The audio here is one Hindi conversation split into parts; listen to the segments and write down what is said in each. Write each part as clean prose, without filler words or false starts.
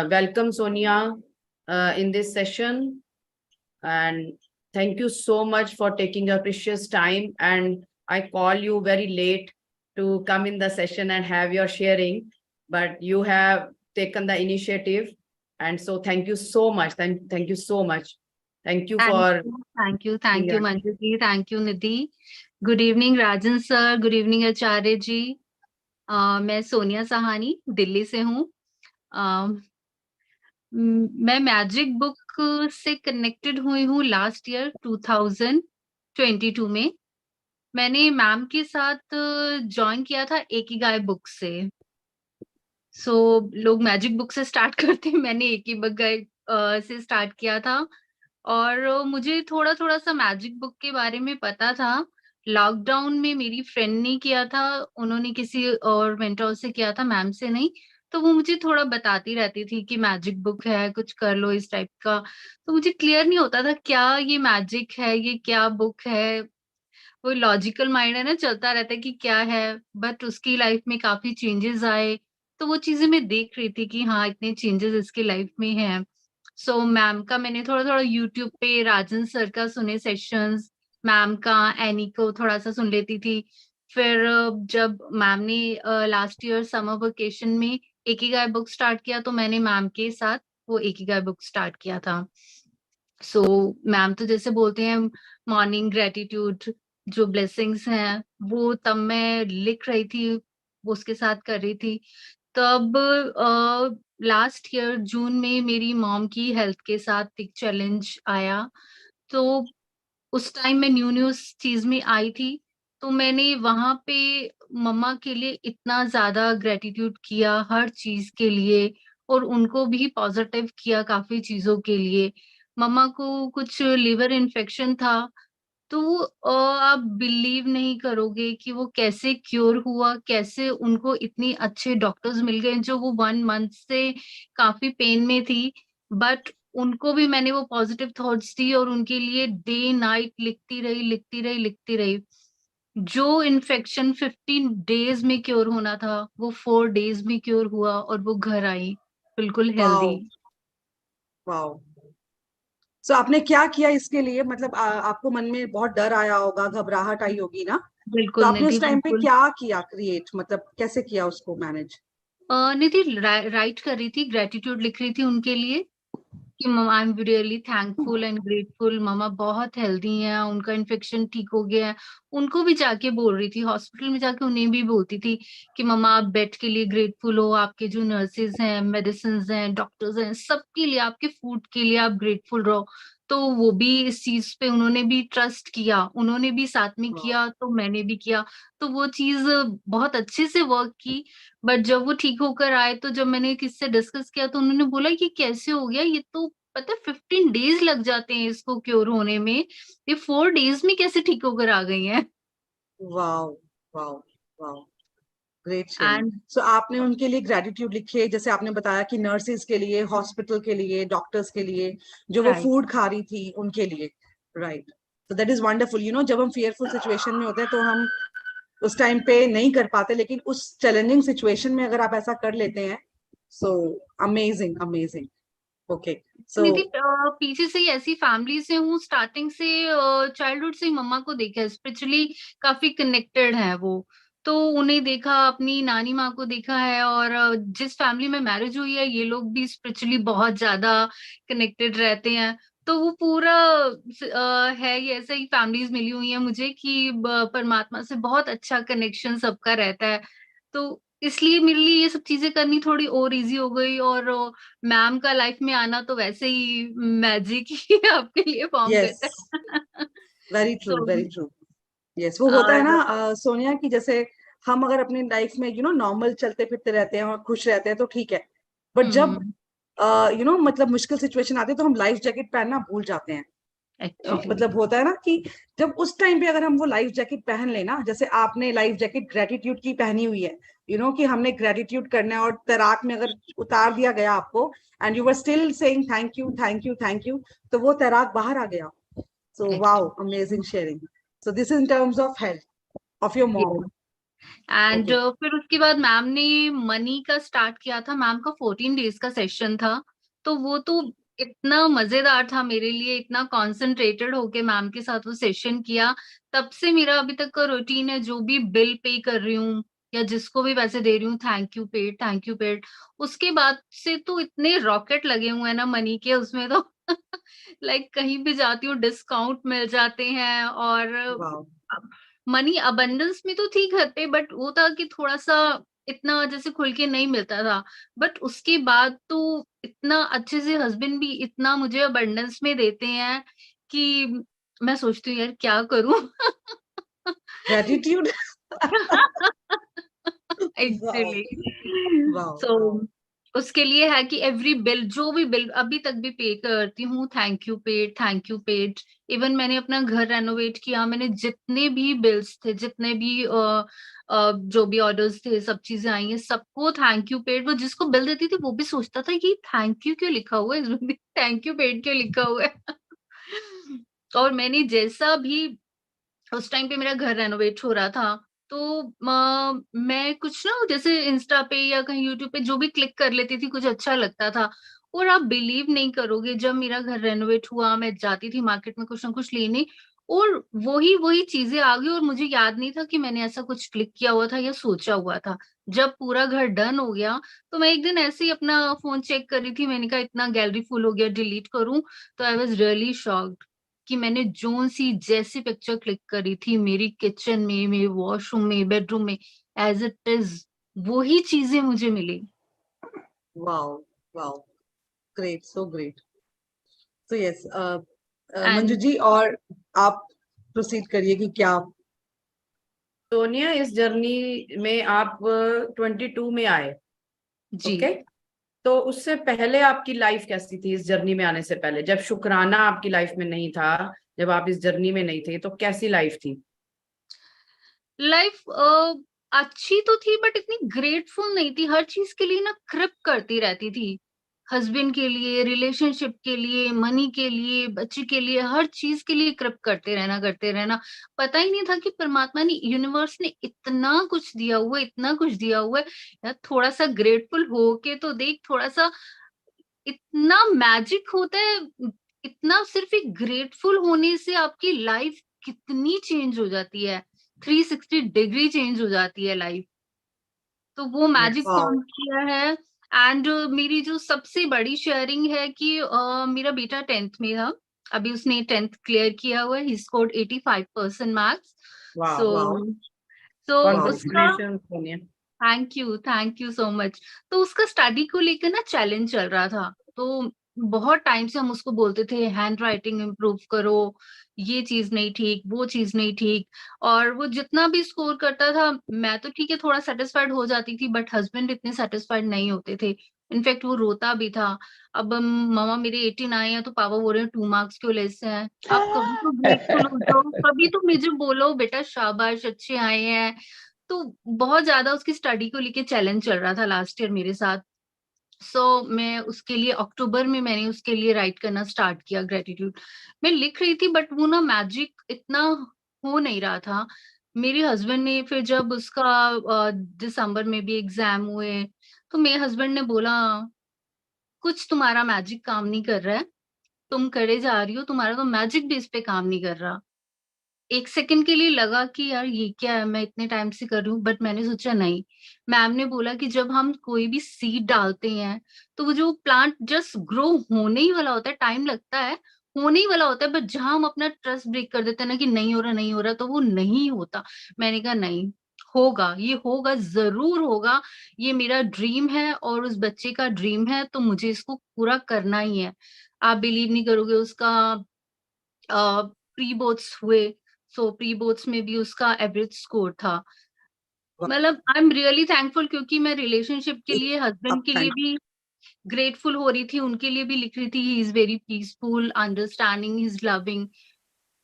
welcome Sonia in this session, and thank you so much for taking your precious time. And I call you very late to come in the session and have your sharing, but you have taken the initiative, and so thank you so much. Thank you so much. Thank you for. Thank you, Manju ji. Thank you, Nidhi. Good evening, Rajan sir. Good evening, Acharya ji. मैं सोनिया सहानी दिल्ली से हूँ. मैं मैजिक बुक से कनेक्टेड हुई हूँ लास्ट ईयर 2022 में. मैंने मैम के साथ ज्वाइन किया था एकिगाई बुक से. लोग मैजिक बुक से स्टार्ट करते हैं, मैंने एकिगाई से स्टार्ट किया था. और मुझे थोड़ा थोड़ा सा मैजिक बुक के बारे में पता था. लॉकडाउन में मेरी फ्रेंड ने किया था, उन्होंने किसी और मेंटोर से किया था, मैम से नहीं. तो वो मुझे थोड़ा बताती रहती थी कि मैजिक बुक है, कुछ कर लो इस टाइप का. तो मुझे क्लियर नहीं होता था क्या ये मैजिक है, ये क्या बुक है. वो लॉजिकल माइंड है ना, चलता रहता है कि क्या है. बट उसकी लाइफ में काफी चेंजेस आए, तो वो चीजें मैं देख रही थी कि हाँ इतने चेंजेस इसकी लाइफ में हैं. मैम का मैंने थोड़ा थोड़ा यूट्यूब पे राजन सर का सुने सेशंस, मैम का एनी को थोड़ा सा सुन लेती थी. फिर जब मैम ने लास्ट ईयर समर वेकेशन में एकिगाई बुक स्टार्ट किया, तो मैंने मैम के साथ वो एकिगाई बुक स्टार्ट किया था. मैम तो जैसे बोलते हैं मॉर्निंग ग्रेटिट्यूड, जो ब्लेसिंग्स हैं वो तब मैं लिख रही थी, वो उसके साथ कर रही थी. तब लास्ट ईयर जून में मेरी मॉम की हेल्थ के साथ एक चैलेंज आया. तो उस टाइम मैं न्यू चीज में आई थी. तो मैंने वहां पे मम्मा के लिए इतना ज्यादा ग्रेटिट्यूड किया हर चीज के लिए, और उनको भी पॉजिटिव किया काफी चीजों के लिए. मम्मा को कुछ लिवर इन्फेक्शन था, तो आप बिलीव नहीं करोगे कि वो कैसे क्योर हुआ, कैसे उनको इतनी अच्छे डॉक्टर्स मिल गए. जो वो 1 मंथ से काफी पेन में थी, बट उनको भी मैंने वो पॉजिटिव थॉट्स दी और उनके लिए डे नाइट लिखती रही. जो इन्फेक्शन 15 डेज में क्योर होना था, वो 4 डेज में क्योर हुआ और वो घर आई बिल्कुल हेल्दी. वाओ. सो आपने क्या किया इसके लिए? मतलब आपको मन में बहुत डर आया होगा, घबराहट आई होगी ना? बिल्कुल. तो आपने उस टाइम पे क्या किया क्रिएट, मतलब कैसे किया उसको मैनेज? निधि राइट कर रही थी, ग्रेटिट्यूड लिख रही थी उनके लिए कि mama I am really thankful and grateful, मामा बहुत हेल्दी हैं, उनका इन्फेक्शन ठीक हो गया है. उनको भी जाके बोल रही थी, हॉस्पिटल में जाके उन्हें भी बोलती थी कि ममा आप बेड के लिए ग्रेटफुल हो, आपके जो नर्सेज हैं, मेडिसिन हैं, डॉक्टर्स हैं, सबके लिए, आपके फूड के लिए आप ग्रेटफुल रहो. तो वो भी इस चीज पे उन्होंने भी ट्रस्ट किया, उन्होंने भी साथ में किया, तो मैंने भी किया. तो वो चीज बहुत अच्छे से वर्क की. बट जब वो ठीक होकर आए, तो जब मैंने किससे डिस्कस किया, तो उन्होंने बोला कि कैसे हो गया, ये तो पता है 15 डेज लग जाते हैं इसको क्योर होने में, ये 4 डेज में कैसे ठीक होकर आ गई हैं. Wow wow wow, great. And so आपने उनके लिए ग्रेटिट्यूड लिखे, जैसे आपने बताया कि नर्सेज के लिए, हॉस्पिटल के लिए, डॉक्टर्स के लिए, जो वो फूड खा रही थी उनके लिए. राइट. तो दैट इज वंडरफुल. जब हम फियरफुल सिचुएशन में होते हैं तो हम उस टाइम पे नहीं कर पाते, लेकिन उस चैलेंजिंग सिचुएशन में अगर आप ऐसा कर लेते हैं, सो अमेजिंग अमेजिंग. ओके. निधि पीछे से ही ऐसी फैमिली से हूँ, स्टार्टिंग से चाइल्डहुड से मम्मा को देखा है, स्पिरिचुअली काफी कनेक्टेड है वो. तो उन्हें देखा, अपनी नानी माँ को देखा है, और जिस फैमिली में मैरिज हुई है, ये लोग भी स्पिरिचुअली बहुत ज्यादा कनेक्टेड रहते हैं. तो वो पूरा है, ये ऐसे ही फैमिलीज मिली हुई है मुझे कि परमात्मा से बहुत अच्छा कनेक्शन सबका रहता है. तो इसलिए मेरे लिए ये सब चीजें करनी थोड़ी और इजी हो गई. और मैम का लाइफ में आना तो वैसे ही मैजिक ही आपके लिए फॉर्म करता है. Very true, very true. Yes, वो होता है ना सोनिया, की जैसे हम अगर अपनी लाइफ में नॉर्मल चलते फिरते रहते हैं और खुश रहते हैं तो ठीक है, बट जब मतलब मुश्किल सिचुएशन आती है तो हम लाइफ जैकेट पहनना भूल जाते हैं. मतलब होता है ना कि जब उस टाइम पे अगर हम वो लाइफ जैकेट पहन लेना, जैसे आपने लाइफ जैकेट ग्रेटिट्यूड की पहनी हुई है, कि हमने ग्रेटिट्यूड करना है, और तैराक में अगर उतार दिया गया आपको and you were still saying thank you thank you thank you, तो वो तैराक बाहर आ गया. So wow, amazing sharing. So this is in terms of health of your mom. And Okay. फिर उसके बाद मैम ने मनी का स्टार्ट किया था। मैम का 14 डेज का सेशन था, तो वो तो इतना मजेदार था मेरे लिए, इतना कॉन्सेंट्रेटेड होके मैम के साथ वो सेशन किया। तब से मेरा अभी तक का रूटीन है, जो भी बिल पे कर रही हूँ या जिसको भी पैसे दे रही हूँ, thank you paid, thank you paid. उसके बाद से तो इतने रॉकेट लगे हुए हैं ना मनी के उसमें तो लाइक कहीं भी जाती हूँ डिस्काउंट मिल जाते हैं। और Wow. मनी अबंडेंस में तो थी घर पे, बट वो था कि थोड़ा सा इतना जैसे खुल के नहीं मिलता था। बट उसके बाद तो इतना अच्छे से हस्बैंड भी इतना मुझे अबंडेंस में देते हैं कि मैं सोचती हूँ यार क्या करूं। Gratitude. Wow. Actually Wow. सो Wow. उसके लिए है कि एवरी बिल, जो भी बिल अभी तक भी पे करती हूँ, thank you paid, thank you paid. Even मैंने अपना घर रेनोवेट किया, मैंने जितने भी बिल्स थे, जितने भी जो भी ऑर्डर्स थे, सब चीजें आई हैं, सबको थैंक यू पेड। वो जिसको बिल देती थी वो भी सोचता था कि थैंक यू क्यों लिखा हुआ है इसमें, थैंक यू पेड क्यों लिखा हुआ है। और मैंने जैसा भी उस टाइम पे मेरा घर रेनोवेट हो रहा था, तो मैं कुछ ना जैसे इंस्टा पे या कहीं यूट्यूब पे जो भी क्लिक कर लेती थी, कुछ अच्छा लगता था। और आप बिलीव नहीं करोगे, जब मेरा घर रेनोवेट हुआ, मैं जाती थी मार्केट में कुछ ना कुछ लेने, और वही वही चीजें आ गई, और मुझे याद नहीं था कि मैंने ऐसा कुछ क्लिक किया हुआ था या सोचा हुआ था। जब पूरा घर डन हो गया, तो मैं एक दिन ऐसे ही अपना फोन चेक कर रही थी, मैंने कहा इतना गैलरी फुल हो गया, डिलीट करूं। तो आई वाज रियली शॉक्ड कि मैंने जोन सी जैसी पिक्चर क्लिक करी थी मेरी किचन में, मेरे वॉशरूम में, बेडरूम में, एज इट इज वही चीजें मुझे मिली। Wow. Wow. Great. So great. So yes. Manju and ji, और आप प्रोसीड करिए कि क्या। सोनिया, इस जर्नी में आप 22 में आए। जी, ओके, तो उससे पहले आपकी लाइफ कैसी थी? इस जर्नी में आने से पहले, जब शुक्राना आपकी लाइफ में नहीं था, जब आप इस जर्नी में नहीं थे, तो कैसी लाइफ थी? लाइफ अच्छी तो थी बट इतनी ग्रेटफुल नहीं थी। हर चीज के लिए ना क्रिप करती रहती थी, हस्बैंड के लिए, रिलेशनशिप के लिए, मनी के लिए, बच्चे के लिए, हर चीज के लिए क्रिप करते रहना। पता ही नहीं था कि परमात्मा ने, यूनिवर्स ने इतना कुछ दिया हुआ है, इतना कुछ दिया हुआ है यार, थोड़ा सा ग्रेटफुल हो के तो देख, थोड़ा सा इतना मैजिक होता है। इतना सिर्फ एक ग्रेटफुल होने से आपकी लाइफ कितनी चेंज हो जाती है, 360 डिग्री चेंज हो जाती है लाइफ। तो वो मैजिक यस। वाओ। फाउंड किया है। एंड मेरी जो सबसे बड़ी शेयरिंग है कि मेरा बेटा 10th में था, अभी उसने 10th क्लियर किया हुआ है, ही स्कोर्ड 85% मार्क्स। वाह, सो वाओ। So wow. उसका, congratulation Sonia. Thank you so much. तो उसका स्टडी को लेकर ना चैलेंज चल रहा था, तो बहुत टाइम से हम उसको बोलते थे हैंड राइटिंग इम्प्रूव करो, ये चीज नहीं ठीक, वो चीज नहीं ठीक। और वो जितना भी स्कोर करता था, मैं तो ठीक है थोड़ा सेटिस्फाइड हो जाती थी, बट हस्बैंड इतने सेटिस्फाइड नहीं होते थे। इनफैक्ट वो रोता भी था। अब मामा मेरे 18 आए हैं, तो पापा बोल रहे हैं 2 मार्क्स क्यों लेस हैं, आप कभी तो ग्रेटफुल हो जाओ, कभी तो मुझे बोलो बेटा शाबाश अच्छे आए हैं। तो बहुत ज्यादा उसकी स्टडी को लेके चैलेंज चल रहा था लास्ट ईयर मेरे साथ। सो मैं उसके लिए अक्टूबर में मैंने उसके लिए राइट करना स्टार्ट किया ग्रेटिट्यूड। मैं लिख रही थी बट वो ना मैजिक इतना हो नहीं रहा था। मेरे हस्बैंड ने फिर जब उसका दिसंबर में भी एग्जाम हुए, तो मेरे हस्बैंड ने बोला कुछ तुम्हारा मैजिक काम नहीं कर रहा है, तुम करे जा रही हो, तुम्हारा तो मैजिक भी इस पे काम नहीं कर रहा। एक सेकंड के लिए लगा कि यार ये क्या है, मैं इतने टाइम से कर रही हूँ, बट मैंने सोचा नहीं। मैम ने बोला कि जब हम कोई भी सीड डालते हैं, तो वो जो प्लांट जस्ट ग्रो होने ही वाला होता है, टाइम लगता है, होने ही वाला होता है, बट जहां हम अपना ट्रस्ट ब्रेक कर देते हैं ना कि नहीं हो रहा, नहीं हो रहा, तो वो नहीं होता। मैंने कहा नहीं, होगा, ये होगा, जरूर होगा। ये मेरा ड्रीम है और उस बच्चे का ड्रीम है, तो मुझे इसको पूरा करना ही है। आप बिलीव नहीं करोगे, उसका प्री बोर्ड्स हुए, सो प्री बोर्ड्स में भी उसका एवरेज स्कोर था। मतलब आई एम रियली थैंकफुल, क्योंकि मैं रिलेशनशिप के लिए, हस्बैंड के लिए थैंक भी ग्रेटफुल हो रही थी, उनके लिए भी लिख रही थी, he is very peaceful, understanding, he is loving.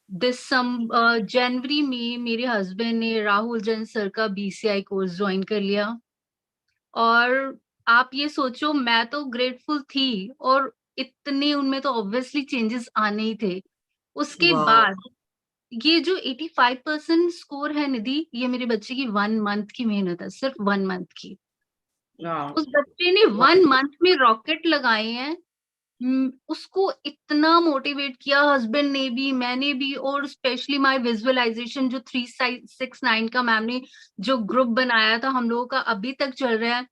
This some जनवरी में मेरे हस्बैंड ने राहुल जैन सर का बीसीआई कोर्स ज्वाइन कर लिया। और आप ये सोचो, मैं तो ग्रेटफुल थी, और इतने उनमें तो ऑब्वियसली चेंजेस आने ही थे। उसके वाओ। बाद ये जो 85% स्कोर है निधि, ये मेरे बच्चे की 1 मंथ की मेहनत है, सिर्फ 1 मंथ की। Wow. उस बच्चे ने 1 मंथ में रॉकेट लगाए हैं। उसको इतना मोटिवेट किया हस्बैंड ने भी, मैंने भी, और स्पेशली माय विजुअलाइजेशन जो 369 का मैम ने जो ग्रुप बनाया था हम लोगों का, अभी तक चल रहा है।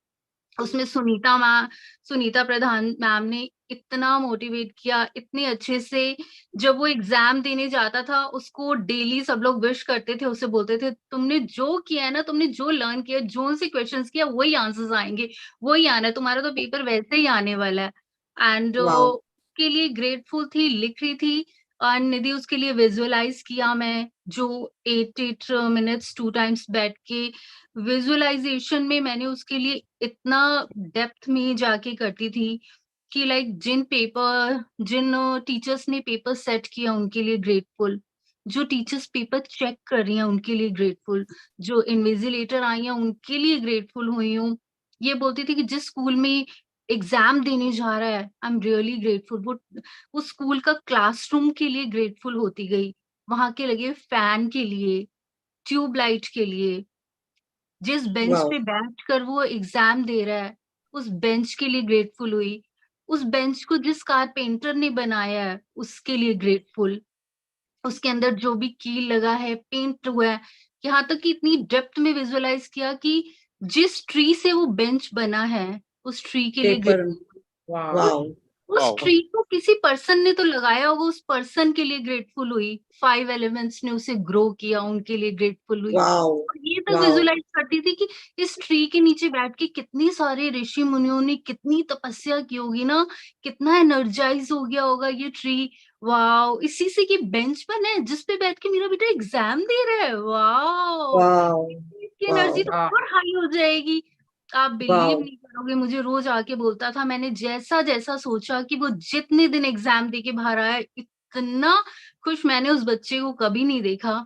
उसमें सुनीता प्रधान मैम ने इतना मोटिवेट किया, इतने अच्छे से। जब वो एग्जाम देने जाता था, उसको डेली सब लोग विश करते थे, उसे बोलते थे तुमने जो किया है ना, तुमने जो लर्न किया, जो से क्वेश्चंस किया, वही आंसर्स आएंगे, वही आना है, तुम्हारा तो पेपर वैसे ही आने वाला है। एंड वाओ उसके लिए ग्रेटफुल थी, लिख रही थी। और निधि उसके लिए विजुअलाइज किया मैं, जो 8 मिनट्स 2 टाइम्स बैठ के विजुअलाइजेशन में मैंने उसके लिए इतना डेप्थ में जाके करती थी कि लाइक जिन टीचर्स ने पेपर सेट किया उनके लिए ग्रेटफुल, जो टीचर्स पेपर चेक कर रही हैं उनके लिए ग्रेटफुल, जो इन्विजिलेटर आई हैं उनके लिए ग्रेटफुल हुई हूँ। ये बोलती थी कि जिस स्कूल में एग्जाम देने जा रहा है, आई एम रियली ग्रेटफुल। वो उस स्कूल का क्लासरूम के लिए ग्रेटफुल होती गई, वहां के लगे फैन के लिए, ट्यूबलाइट के लिए, जिस बेंच वाओ पे बैठकर वो एग्जाम दे रहा है, उस बेंच के लिए ग्रेटफुल हुई। उस बेंच को जिस कारपेंटर ने बनाया है, उसके लिए ग्रेटफुल। उसके अंदर जो भी कील लगा है, पेंट हुआ है, यहाँ तक कि इतनी डेप्थ में विजुअलाइज किया कि जिस ट्री से वो बेंच बना है, उस ट्री के लिए पेपर Wow. वाओ उस वाओ ट्री को किसी पर्सन ने तो लगाया होगा, उस पर्सन के लिए ग्रेटफुल हुई। 5 एलिमेंट्स ने उसे ग्रो किया, उनके लिए ग्रेटफुल हुई। वाओ और ये तक वाओ विजुलाइज करती थी कि इस ट्री के नीचे बैठ के कितने सारे ऋषि मुनियों ने कितनी तपस्या की होगी ना, कितना एनर्जाइज हो गया होगा ये ट्री। वाओ, इसी से ये बेंच बना है जिस पे बैठ के मेरा बेटा एग्जाम दे रहा है। वाओ, वाओ इसकी वाओ एनर्जी तो Wow. और हाई हो जाएगी। आप बिलीव वाओ नहीं करोगे, मुझे रोज आके बोलता था, मैंने जैसा जैसा सोचा कि वो जितने दिन एग्जाम दे के बाहर आया, इतना खुश मैंने उस बच्चे को कभी नहीं देखा।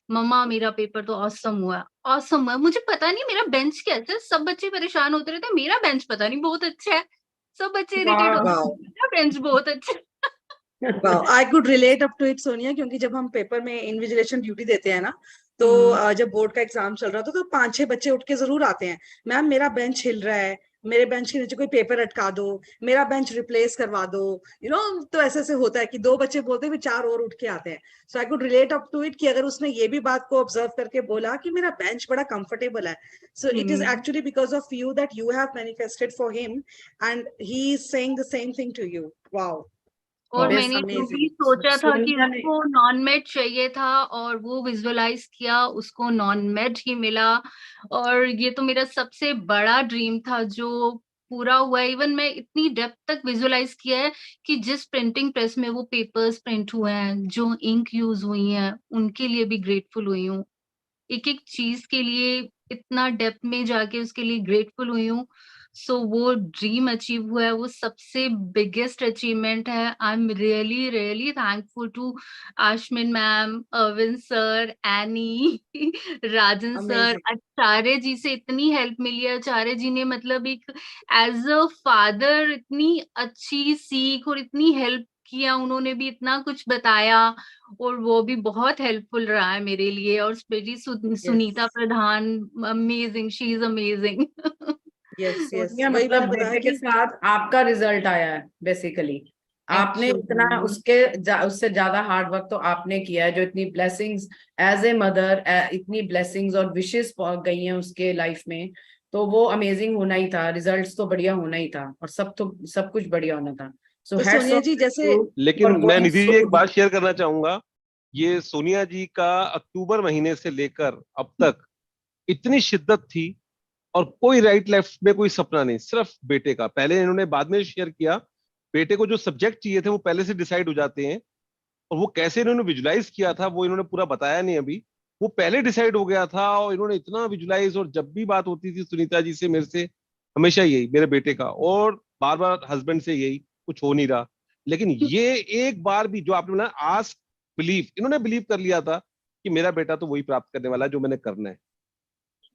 मम्मा मेरा पेपर तो ऑसम हुआ, ऑसम हुआ। मुझे पता नहीं मेरा बेंच कैसा है, सब बच्चे परेशान होते रहते हैं, मेरा बेंच पता नहीं बहुत अच्छा है। सब बच्चे इरिटेट होते वाओ हैं, मेरा बेंच बहुत अच्छा है। Wow I could relate up to it Sonia, क्योंकि जब हम पेपर में इन्विजिलेशन ड्यूटी देते हैं ना, तो जब बोर्ड का एग्जाम चल रहा था तो 5-6 बच्चे उठ के जरूर आते हैं, मैम मेरा बेंच हिल रहा है, मेरे बेंच के नीचे कोई पेपर अटका दो, मेरा बेंच रिप्लेस करवा दो, तो ऐसे ऐसे होता है कि 2 बच्चे बोलते हैं, 4 और उठ के आते हैं। So I could relate up to it कि अगर उसने ये भी बात को ऑब्जर्व करके बोला कि मेरा बेंच बड़ा कंफर्टेबल है, so it is actually because of you that you have manifested for him and he is saying the same thing to you. Wow और This मैंने जो भी amazing सोचा था कि Sonia ने उसको नॉन मेड चाहिए था, और वो विजुअलाइज किया, उसको नॉन मेड ही मिला। और ये तो मेरा सबसे बड़ा ड्रीम था जो पूरा हुआ। इवन मैं इतनी डेप्थ तक विजुअलाइज किया है कि जिस प्रिंटिंग प्रेस में वो पेपर्स प्रिंट हुए हैं, जो इंक यूज हुई है, उनके लिए भी ग्रेटफुल हुई हूँ। एक एक चीज के लिए इतना डेप्थ में जाके उसके लिए ग्रेटफुल हुई हूँ। सो वो ड्रीम अचीव हुआ है, वो सबसे बिगेस्ट अचीवमेंट है। I am really really thankful to Ashmin ma'am, Arvind sir, Annie, Rajan sir. amazing Acharya ji से इतनी हेल्प मिली है। आचार्य जी ने मतलब एक एज अ फादर इतनी अच्छी सीख और इतनी हेल्प किया, उन्होंने भी इतना कुछ बताया, और वो भी बहुत हेल्पफुल रहा है मेरे लिए। और specially Sunita yes Pradhan, amazing, she is amazing. Yes yes Sonia वही मतलब बात है बेटे के कि साथ आपका रिजल्ट आया है बेसिकली। आपने इतना एक्चुअली उससे ज्यादा हार्ड वर्क तो आपने किया है, जो इतनी ब्लेसिंग्स एज ए मदर, इतनी ब्लेसिंग्स और विशेस गई हैं उसके लाइफ में, तो वो अमेजिंग होना ही था, रिजल्ट्स तो बढ़िया होना ही था, और सब कुछ बढ़िया होना था। सो तो हैट्स सोनिया ऑफ जी जैसे यू लेकिन फॉर मैं गोइंग निधि जी सो एक बात शेयर करना चाहूंगा। ये सोनिया जी का अक्टूबर महीने से लेकर अब तक इतनी शिद्दत थी, और कोई राइट लेफ्ट में कोई सपना नहीं, सिर्फ बेटे का। पहले इन्होंने बाद में शेयर किया, बेटे को जो सब्जेक्ट चाहिए थे वो पहले से डिसाइड हो जाते हैं, और वो कैसे इन्होंने विजुलाइज किया था वो इन्होंने पूरा बताया नहीं अभी। वो पहले डिसाइड हो गया था, और इन्होंने इतना विजुलाइज, और जब भी बात होती थी सुनीता जी से, मेरे से हमेशा यही, मेरे बेटे का, और बार बार हस्बैंड से यही, कुछ हो नहीं रहा। लेकिन ये एक बार भी जो आपने बोला आस्क बिलीव, इन्होंने बिलीव कर लिया था कि मेरा बेटा तो वही प्राप्त करने वाला है जो मैंने करना है।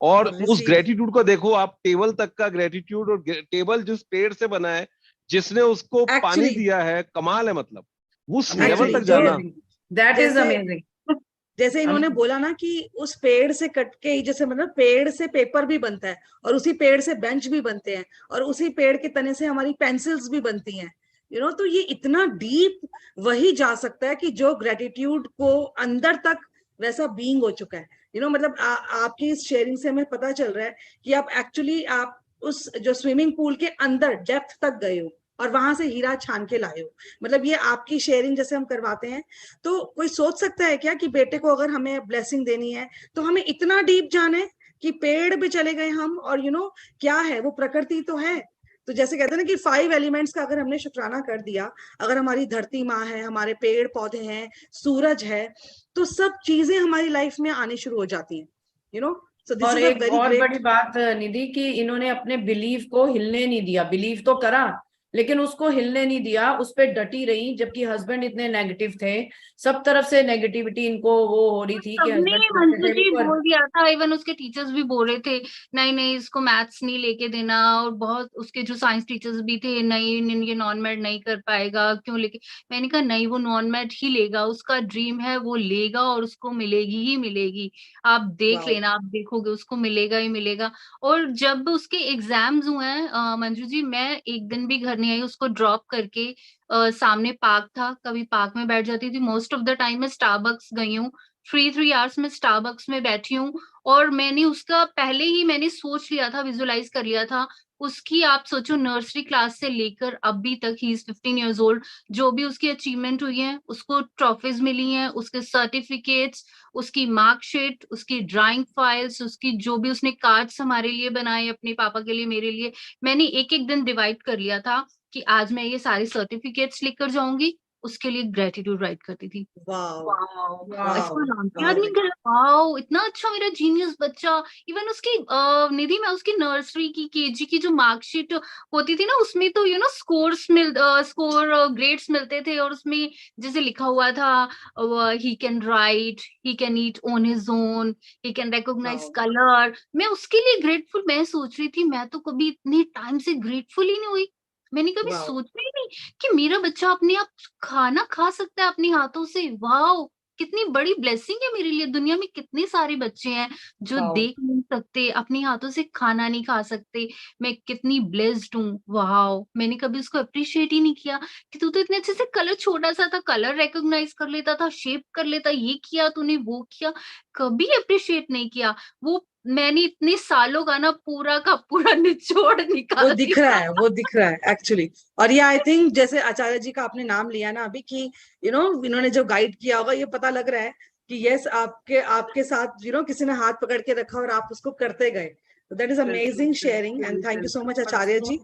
और उस रिसीव ग्रेटिट्यूड को देखो आप, टेबल तक का ग्रेटिट्यूड, और टेबल जिस पेड़ से बना है, जिसने उसको पानी एक्चुअली दिया है, कमाल है मतलब। उस लेवल एक्चुअली तक अमेजिंग, जो जाना। अमेजिंग, दैट इज जैसे अमेजिंग। जैसे इन्होंने हम- बोला ना कि उस पेड़ से कट के ही, जैसे मतलब पेड़ से पेपर भी बनता है और उसी पेड़ से बेंच भी बनते हैं और उसी पेड़ के तने से हमारी पेंसिल्स भी बनती हैं, तो ये इतना डीप वही जा सकता है कि जो ग्रेटिट्यूड को अंदर तक वैसा बीइंग हो चुका है। मतलब आपकी इस शेयरिंग से हमें पता चल रहा है कि आप एक्चुअली आप उस जो स्विमिंग पूल के अंदर डेप्थ तक गए हो और वहां से हीरा छान के लाए हो। मतलब ये आपकी शेयरिंग जैसे हम करवाते हैं, तो कोई सोच सकता है क्या कि बेटे को अगर हमें ब्लेसिंग देनी है तो हमें इतना डीप जाने कि पेड़ पे चले गए हम, और क्या है वो, प्रकृति तो है। तो जैसे कहते हैं ना कि 5 एलिमेंट्स का अगर हमने शुक्राना कर दिया, अगर हमारी धरती माँ है, हमारे पेड़ पौधे हैं, सूरज है, तो सब चीजें हमारी लाइफ में आनी शुरू हो जाती हैं। सो दिस और इज अ एक वेरी और ग्रेट। बड़ी बात निधि, कि इन्होंने अपने बिलीव को हिलने नहीं दिया। बिलीव तो करा लेकिन उसको हिलने नहीं दिया, उस पे डटी रही, जबकि हस्बैंड इतने नेगेटिव थे, सब तरफ से नेगेटिविटी इनको वो हो रही थी कि सबने हस्बैंड कहते मंजू थे जी देखो। बोल दिया था, इवन उसके टीचर्स भी बोल रहे थे नहीं नहीं इसको मैथ्स नहीं लेके देना, और बहुत उसके जो साइंस टीचर्स भी थे, नहीं ये नॉन मैथ नहीं कर पाएगा, क्यों लेके। मैंने कहा नहीं, वो नॉन मैथ ही लेगा, उसका ड्रीम है, वो लेगा और उसको मिलेगी ही मिलेगी। आप देख वाओ। लेना, आप देखोगे उसको मिलेगा ही मिलेगा। और जब उसके एग्जाम्स हुए हैं मंजू जी, मैं एक दिन भी घर नहीं आई उसको ड्रॉप करके। सामने पार्क था, कभी पार्क में बैठ जाती थी, मोस्ट ऑफ द टाइम मैं स्टारबक्स गई हूँ, 3 आवर्स में स्टारबक्स में बैठी हूँ। और मैंने उसका पहले ही मैंने सोच लिया था, विजुलाइज कर लिया था उसकी। आप सोचो नर्सरी क्लास से लेकर अभी तक, ही इज 15 years old, जो भी उसकी अचीवमेंट हुई है, उसको ट्रॉफीज मिली हैं, उसके सर्टिफिकेट्स, उसकी मार्कशीट, उसकी ड्राइंग फाइल्स, उसकी जो भी उसने कार्ड्स हमारे लिए बनाए, अपने पापा के लिए, मेरे लिए, मैंने एक एक दिन डिवाइड कर लिया था कि आज मैं ये सारे सर्टिफिकेट्स लेकर जाऊंगी, उसके लिए ग्रेटिट्यूड राइट करती थी। वाओ। Wow, wow. इसको जानती वाओ। आदमी कर, वाओ इतना अच्छा मेरा जीनियस बच्चा। इवन उसकी निधि में उसकी नर्सरी की, केजी की जो मार्कशीट होती थी ना, उसमें तो स्कोर ग्रेड्स मिलते थे, और उसमें जैसे लिखा हुआ था he can write, he can eat on his own, he can recognise wow. Colour. मैं उसके लिए ग्रेटफुल, मैं सोच रही थी मैं तो कभी इतने टाइम से ग्रेटफुल ही नहीं हुई। मैंने कभी वाओ। सोचा ही नहीं कि मेरा बच्चा अपने आप खाना खा सकता है अपने हाथों से। वाओ, कितनी बड़ी ब्लेसिंग है मेरे लिए। दुनिया में कितने सारे बच्चे हैं जो वाओ। देख नहीं सकते, अपने हाथों से खाना नहीं खा सकते। मैं कितनी ब्लेस्ड हूँ। वाओ, मैंने कभी उसको अप्रिशिएट ही नहीं किया कि तू तो इतने अच्छे से, कलर छोटा सा था, कलर रिकॉग्नाइज कर लेता था, शेप कर लेता, ये किया तूने, वो किया, कभी अप्रिशिएट नहीं किया। वो मैंने इतने सालों का ना पूरा का पूरा निचोड़ वो निकाल दिख रहा दिया। है, वो दिख रहा है एक्चुअली। और ये आई थिंक जैसे आचार्य जी का आपने नाम लिया ना अभी कि इन्होंने जो गाइड किया होगा, ये पता लग रहा है कि यस, आपके आपके साथ किसी ने हाथ पकड़ के रखा और आप उसको करते गए। That is amazing sharing, and thank you so much Acharya ji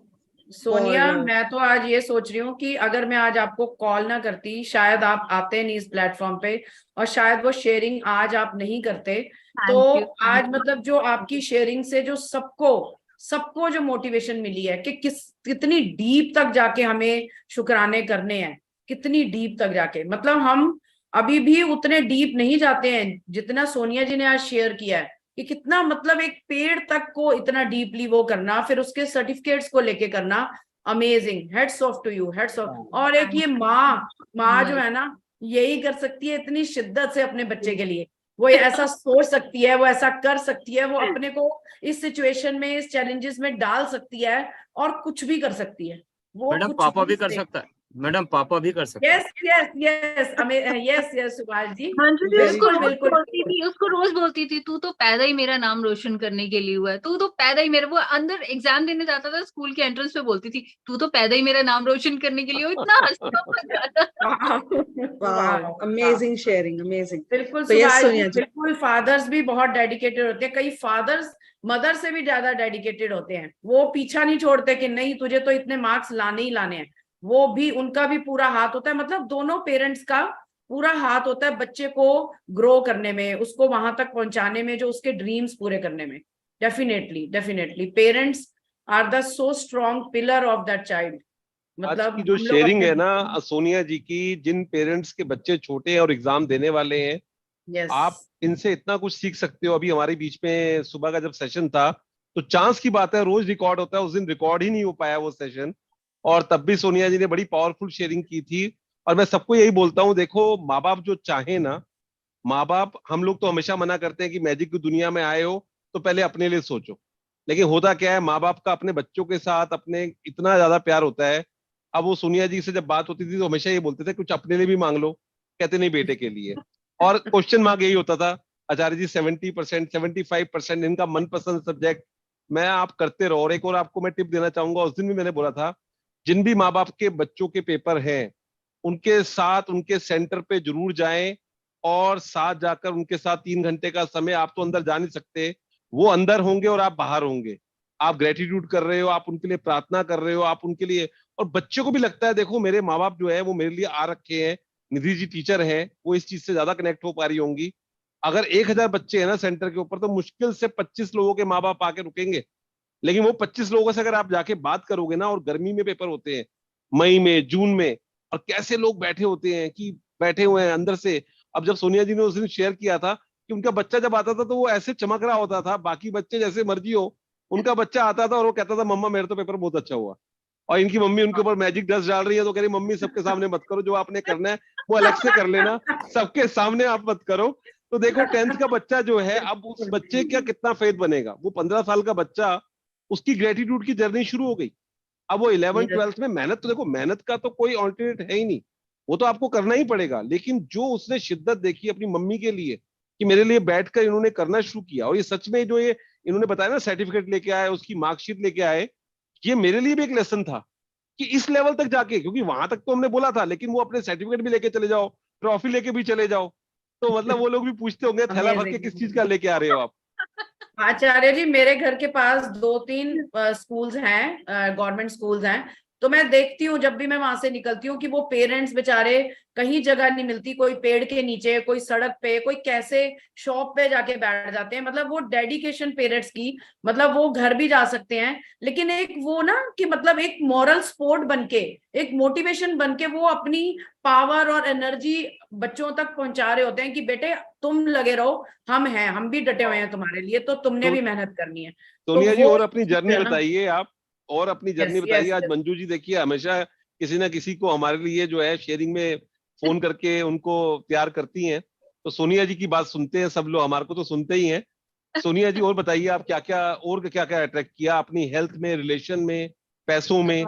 Sonia, for. मैं तो आज ये सोच रही हूँ कि अगर मैं आज आपको कॉल ना करती, शायद आप आते नहीं इस प्लेटफॉर्म पे, और शायद वो शेयरिंग आज आप नहीं करते। तो थैंक यू, आज मतलब जो आपकी शेयरिंग से जो सबको सबको जो मोटिवेशन मिली है कि कितनी डीप तक जाके हमें शुक्राने करने हैं, कितनी डीप तक जाके, मतलब हम अभी भी उतने डीप नहीं जाते हैं जितना सोनिया जी ने आज शेयर किया है, कि कितना मतलब एक पेड़ तक को इतना डीपली वो करना, फिर उसके सर्टिफिकेट्स को लेके करना। Amazing, heads off to you, heads off. और एक ये माँ जो है ना, यही कर सकती है इतनी शिद्दत से अपने बच्चे के लिए। वो ऐसा सोच सकती है, वो ऐसा कर सकती है, वो अपने को इस सिचुएशन में, इस चैलेंजेस में डाल सकती है और कुछ भी कर सकती है। वो मैडम कुछ पापा भी भी कर सकता है, मैडम पापा भी कर सकता है। Yes yes yes yes yes Subhash ji, Manju ji very बिल्कुल बिल्कुल। उसको रोज बोलती थी तू तो पैदा ही मेरा नाम रोशन करने के लिए हुआ है, तू तो पैदा ही मेरा, वो अंदर एग्जाम देने जाता था स्कूल के एंट्रेंस पे बोलती थी तू तो पैदा ही मेरा नाम रोशन करने के लिए हो, इतना हंसता हुआ जाता था। Wow, amazing sharing, amazing. बिल्कुल तो यस सुभाष जी, सोनिया जी। बिल्कुल। फादर्स भी बहुत डेडिकेटेड होते हैं, कई फादर्स मदर से भी ज्यादा डेडिकेटेड होते हैं। वो पीछा नहीं छोड़ते कि नहीं तुझे तो इतने मार्क्स लाने ही लाने हैं। वो भी, उनका भी पूरा हाथ होता है, मतलब दोनों पेरेंट्स का पूरा हाथ होता है बच्चे को ग्रो करने में, उसको वहां तक पहुंचाने में, जो उसके ड्रीम्स पूरे करने में। Definitely definitely parents are the so strong pillar of that child. आज मतलब की जो हम लोग शेयरिंग अपने, है ना सोनिया जी की, जिन पेरेंट्स के बच्चे छोटे हैं और एग्जाम देने वाले हैं, यस, आप इनसे इतना कुछ सीख सकते हो। अभी हमारे बीच में सुबह का जब सेशन था, तो चांस की बात है, रोज रिकॉर्ड होता है, उस दिन रिकॉर्ड ही नहीं हो पाया वो सेशन, और तब भी सोनिया जी ने बड़ी पावरफुल शेयरिंग की थी। और मैं सबको यही बोलता हूँ, देखो माँ बाप जो चाहे ना, माँ बाप, हम लोग तो हमेशा मना करते हैं कि मैजिक की दुनिया में आए हो तो पहले अपने लिए सोचो, लेकिन होता क्या है, माँ बाप का अपने बच्चों के साथ अपने इतना ज्यादा प्यार होता है। अब वो सोनिया जी से जब बात होती थी तो हमेशा ये बोलते थे कुछ अपने लिए भी मांग लो, कहते नहीं बेटे के लिए। और क्वेश्चन मार्क यही होता था, आचार्य जी 70%, 75% इनका मनपसंद सब्जेक्ट मैं आप करते रहो। और एक और आपको मैं टिप देना चाहूंगा, उस दिन भी मैंने बोला था, जिन भी माँ बाप के बच्चों के पेपर हैं उनके साथ उनके सेंटर पे जरूर जाएं, और साथ जाकर उनके साथ 3 घंटे का समय, आप तो अंदर जा नहीं सकते, वो अंदर होंगे और आप बाहर होंगे, आप ग्रेटिट्यूड कर रहे हो, आप उनके लिए प्रार्थना कर रहे हो, आप उनके लिए, और बच्चों को भी लगता है देखो मेरे माँ बाप जो है वो मेरे लिए आ रखे हैं, निधि जी टीचर है, वो इस चीज से ज्यादा कनेक्ट हो पा रही होंगी। अगर 1,000 बच्चे हैं ना सेंटर के ऊपर, तो मुश्किल से 25 लोगों के माँ बाप आके रुकेंगे, लेकिन वो 25 लोगों से अगर आप जाके बात करोगे ना, और गर्मी में पेपर होते हैं, मई में, जून में, और कैसे लोग बैठे होते हैं कि बैठे हुए हैं अंदर से। अब जब सोनिया जी ने उस दिन शेयर किया था कि उनका बच्चा जब आता था तो वो ऐसे चमक रहा होता था, बाकी बच्चे जैसे मर्जी हो, उनका बच्चा आता था और वो कहता था मम्मा मेरा तो पेपर बहुत अच्छा हुआ। और इनकी मम्मी उनके ऊपर मैजिक डस्ट डाल रही है तो कह रही मम्मी सबके सामने मत करो, जो आपने करना है वो अलग से कर लेना, सबके सामने आप मत करो। तो देखो 10th का बच्चा जो है, अब उस बच्चे का कितना फेथ बनेगा, वो 15 साल का बच्चा, उसकी ग्रेटिट्यूड की जर्नी शुरू हो गई। अब वो 11th Yes. 12th में मेहनत, तो देखो मेहनत का तो कोई ऑल्टरनेट है ही नहीं, वो तो आपको करना ही पड़ेगा, लेकिन जो उसने शिद्दत देखी अपनी मम्मी के लिए कि मेरे लिए बैठकर इन्होंने करना शुरू किया, और ये सच में जो ये इन्होंने बताया ना सर्टिफिकेट लेके आए, उसकी मार्कशीट लेके आए, ये मेरे लिए भी एक लेसन था कि इस लेवल तक जाके, क्योंकि वहां तक तो हमने बोला था, लेकिन वो अपने सर्टिफिकेट भी लेके चले जाओ, ट्रॉफी लेके भी चले जाओ, तो मतलब वो लोग भी पूछते होंगे थैला भर के किस चीज का Amazing. लेके आ रहे हो आप। आचार्य जी, मेरे घर के पास 2-3 स्कूल्स हैं, गवर्नमेंट स्कूल्स हैं। तो मैं देखती हूँ जब भी मैं वहां से निकलती हूँ कि वो पेरेंट्स बेचारे, कहीं जगह नहीं मिलती, कोई पेड़ के नीचे, कोई सड़क पे, कोई कैसे शॉप पे जाके बैठ जाते हैं। मतलब वो डेडिकेशन पेरेंट्स की, मतलब वो घर भी जा सकते हैं, लेकिन एक वो ना कि मतलब एक मॉरल सपोर्ट बनके, एक मोटिवेशन बनके वो अपनी पावर और एनर्जी बच्चों तक पहुंचा रहे होते हैं कि बेटे तुम लगे रहो, हम हैं, हम भी डटे हुए हैं तुम्हारे लिए, तो तुमने तो भी मेहनत करनी है। तो सोनिया जी वो और अपनी जर्नी है ना। बताइए आप, और अपनी जर्नी यस बताइए। यस आज मंजू जी देखिए हमेशा किसी ना किसी को हमारे लिए जो है शेयरिंग में फोन करके उनको प्यार करती हैं, तो सोनिया जी की बात सुनते हैं सब लोग, हमारे को तो सुनते ही हैं। सोनिया जी और बताइए, आप क्या क्या अट्रैक्ट किया अपनी हेल्थ में, रिलेशन में, पैसों में?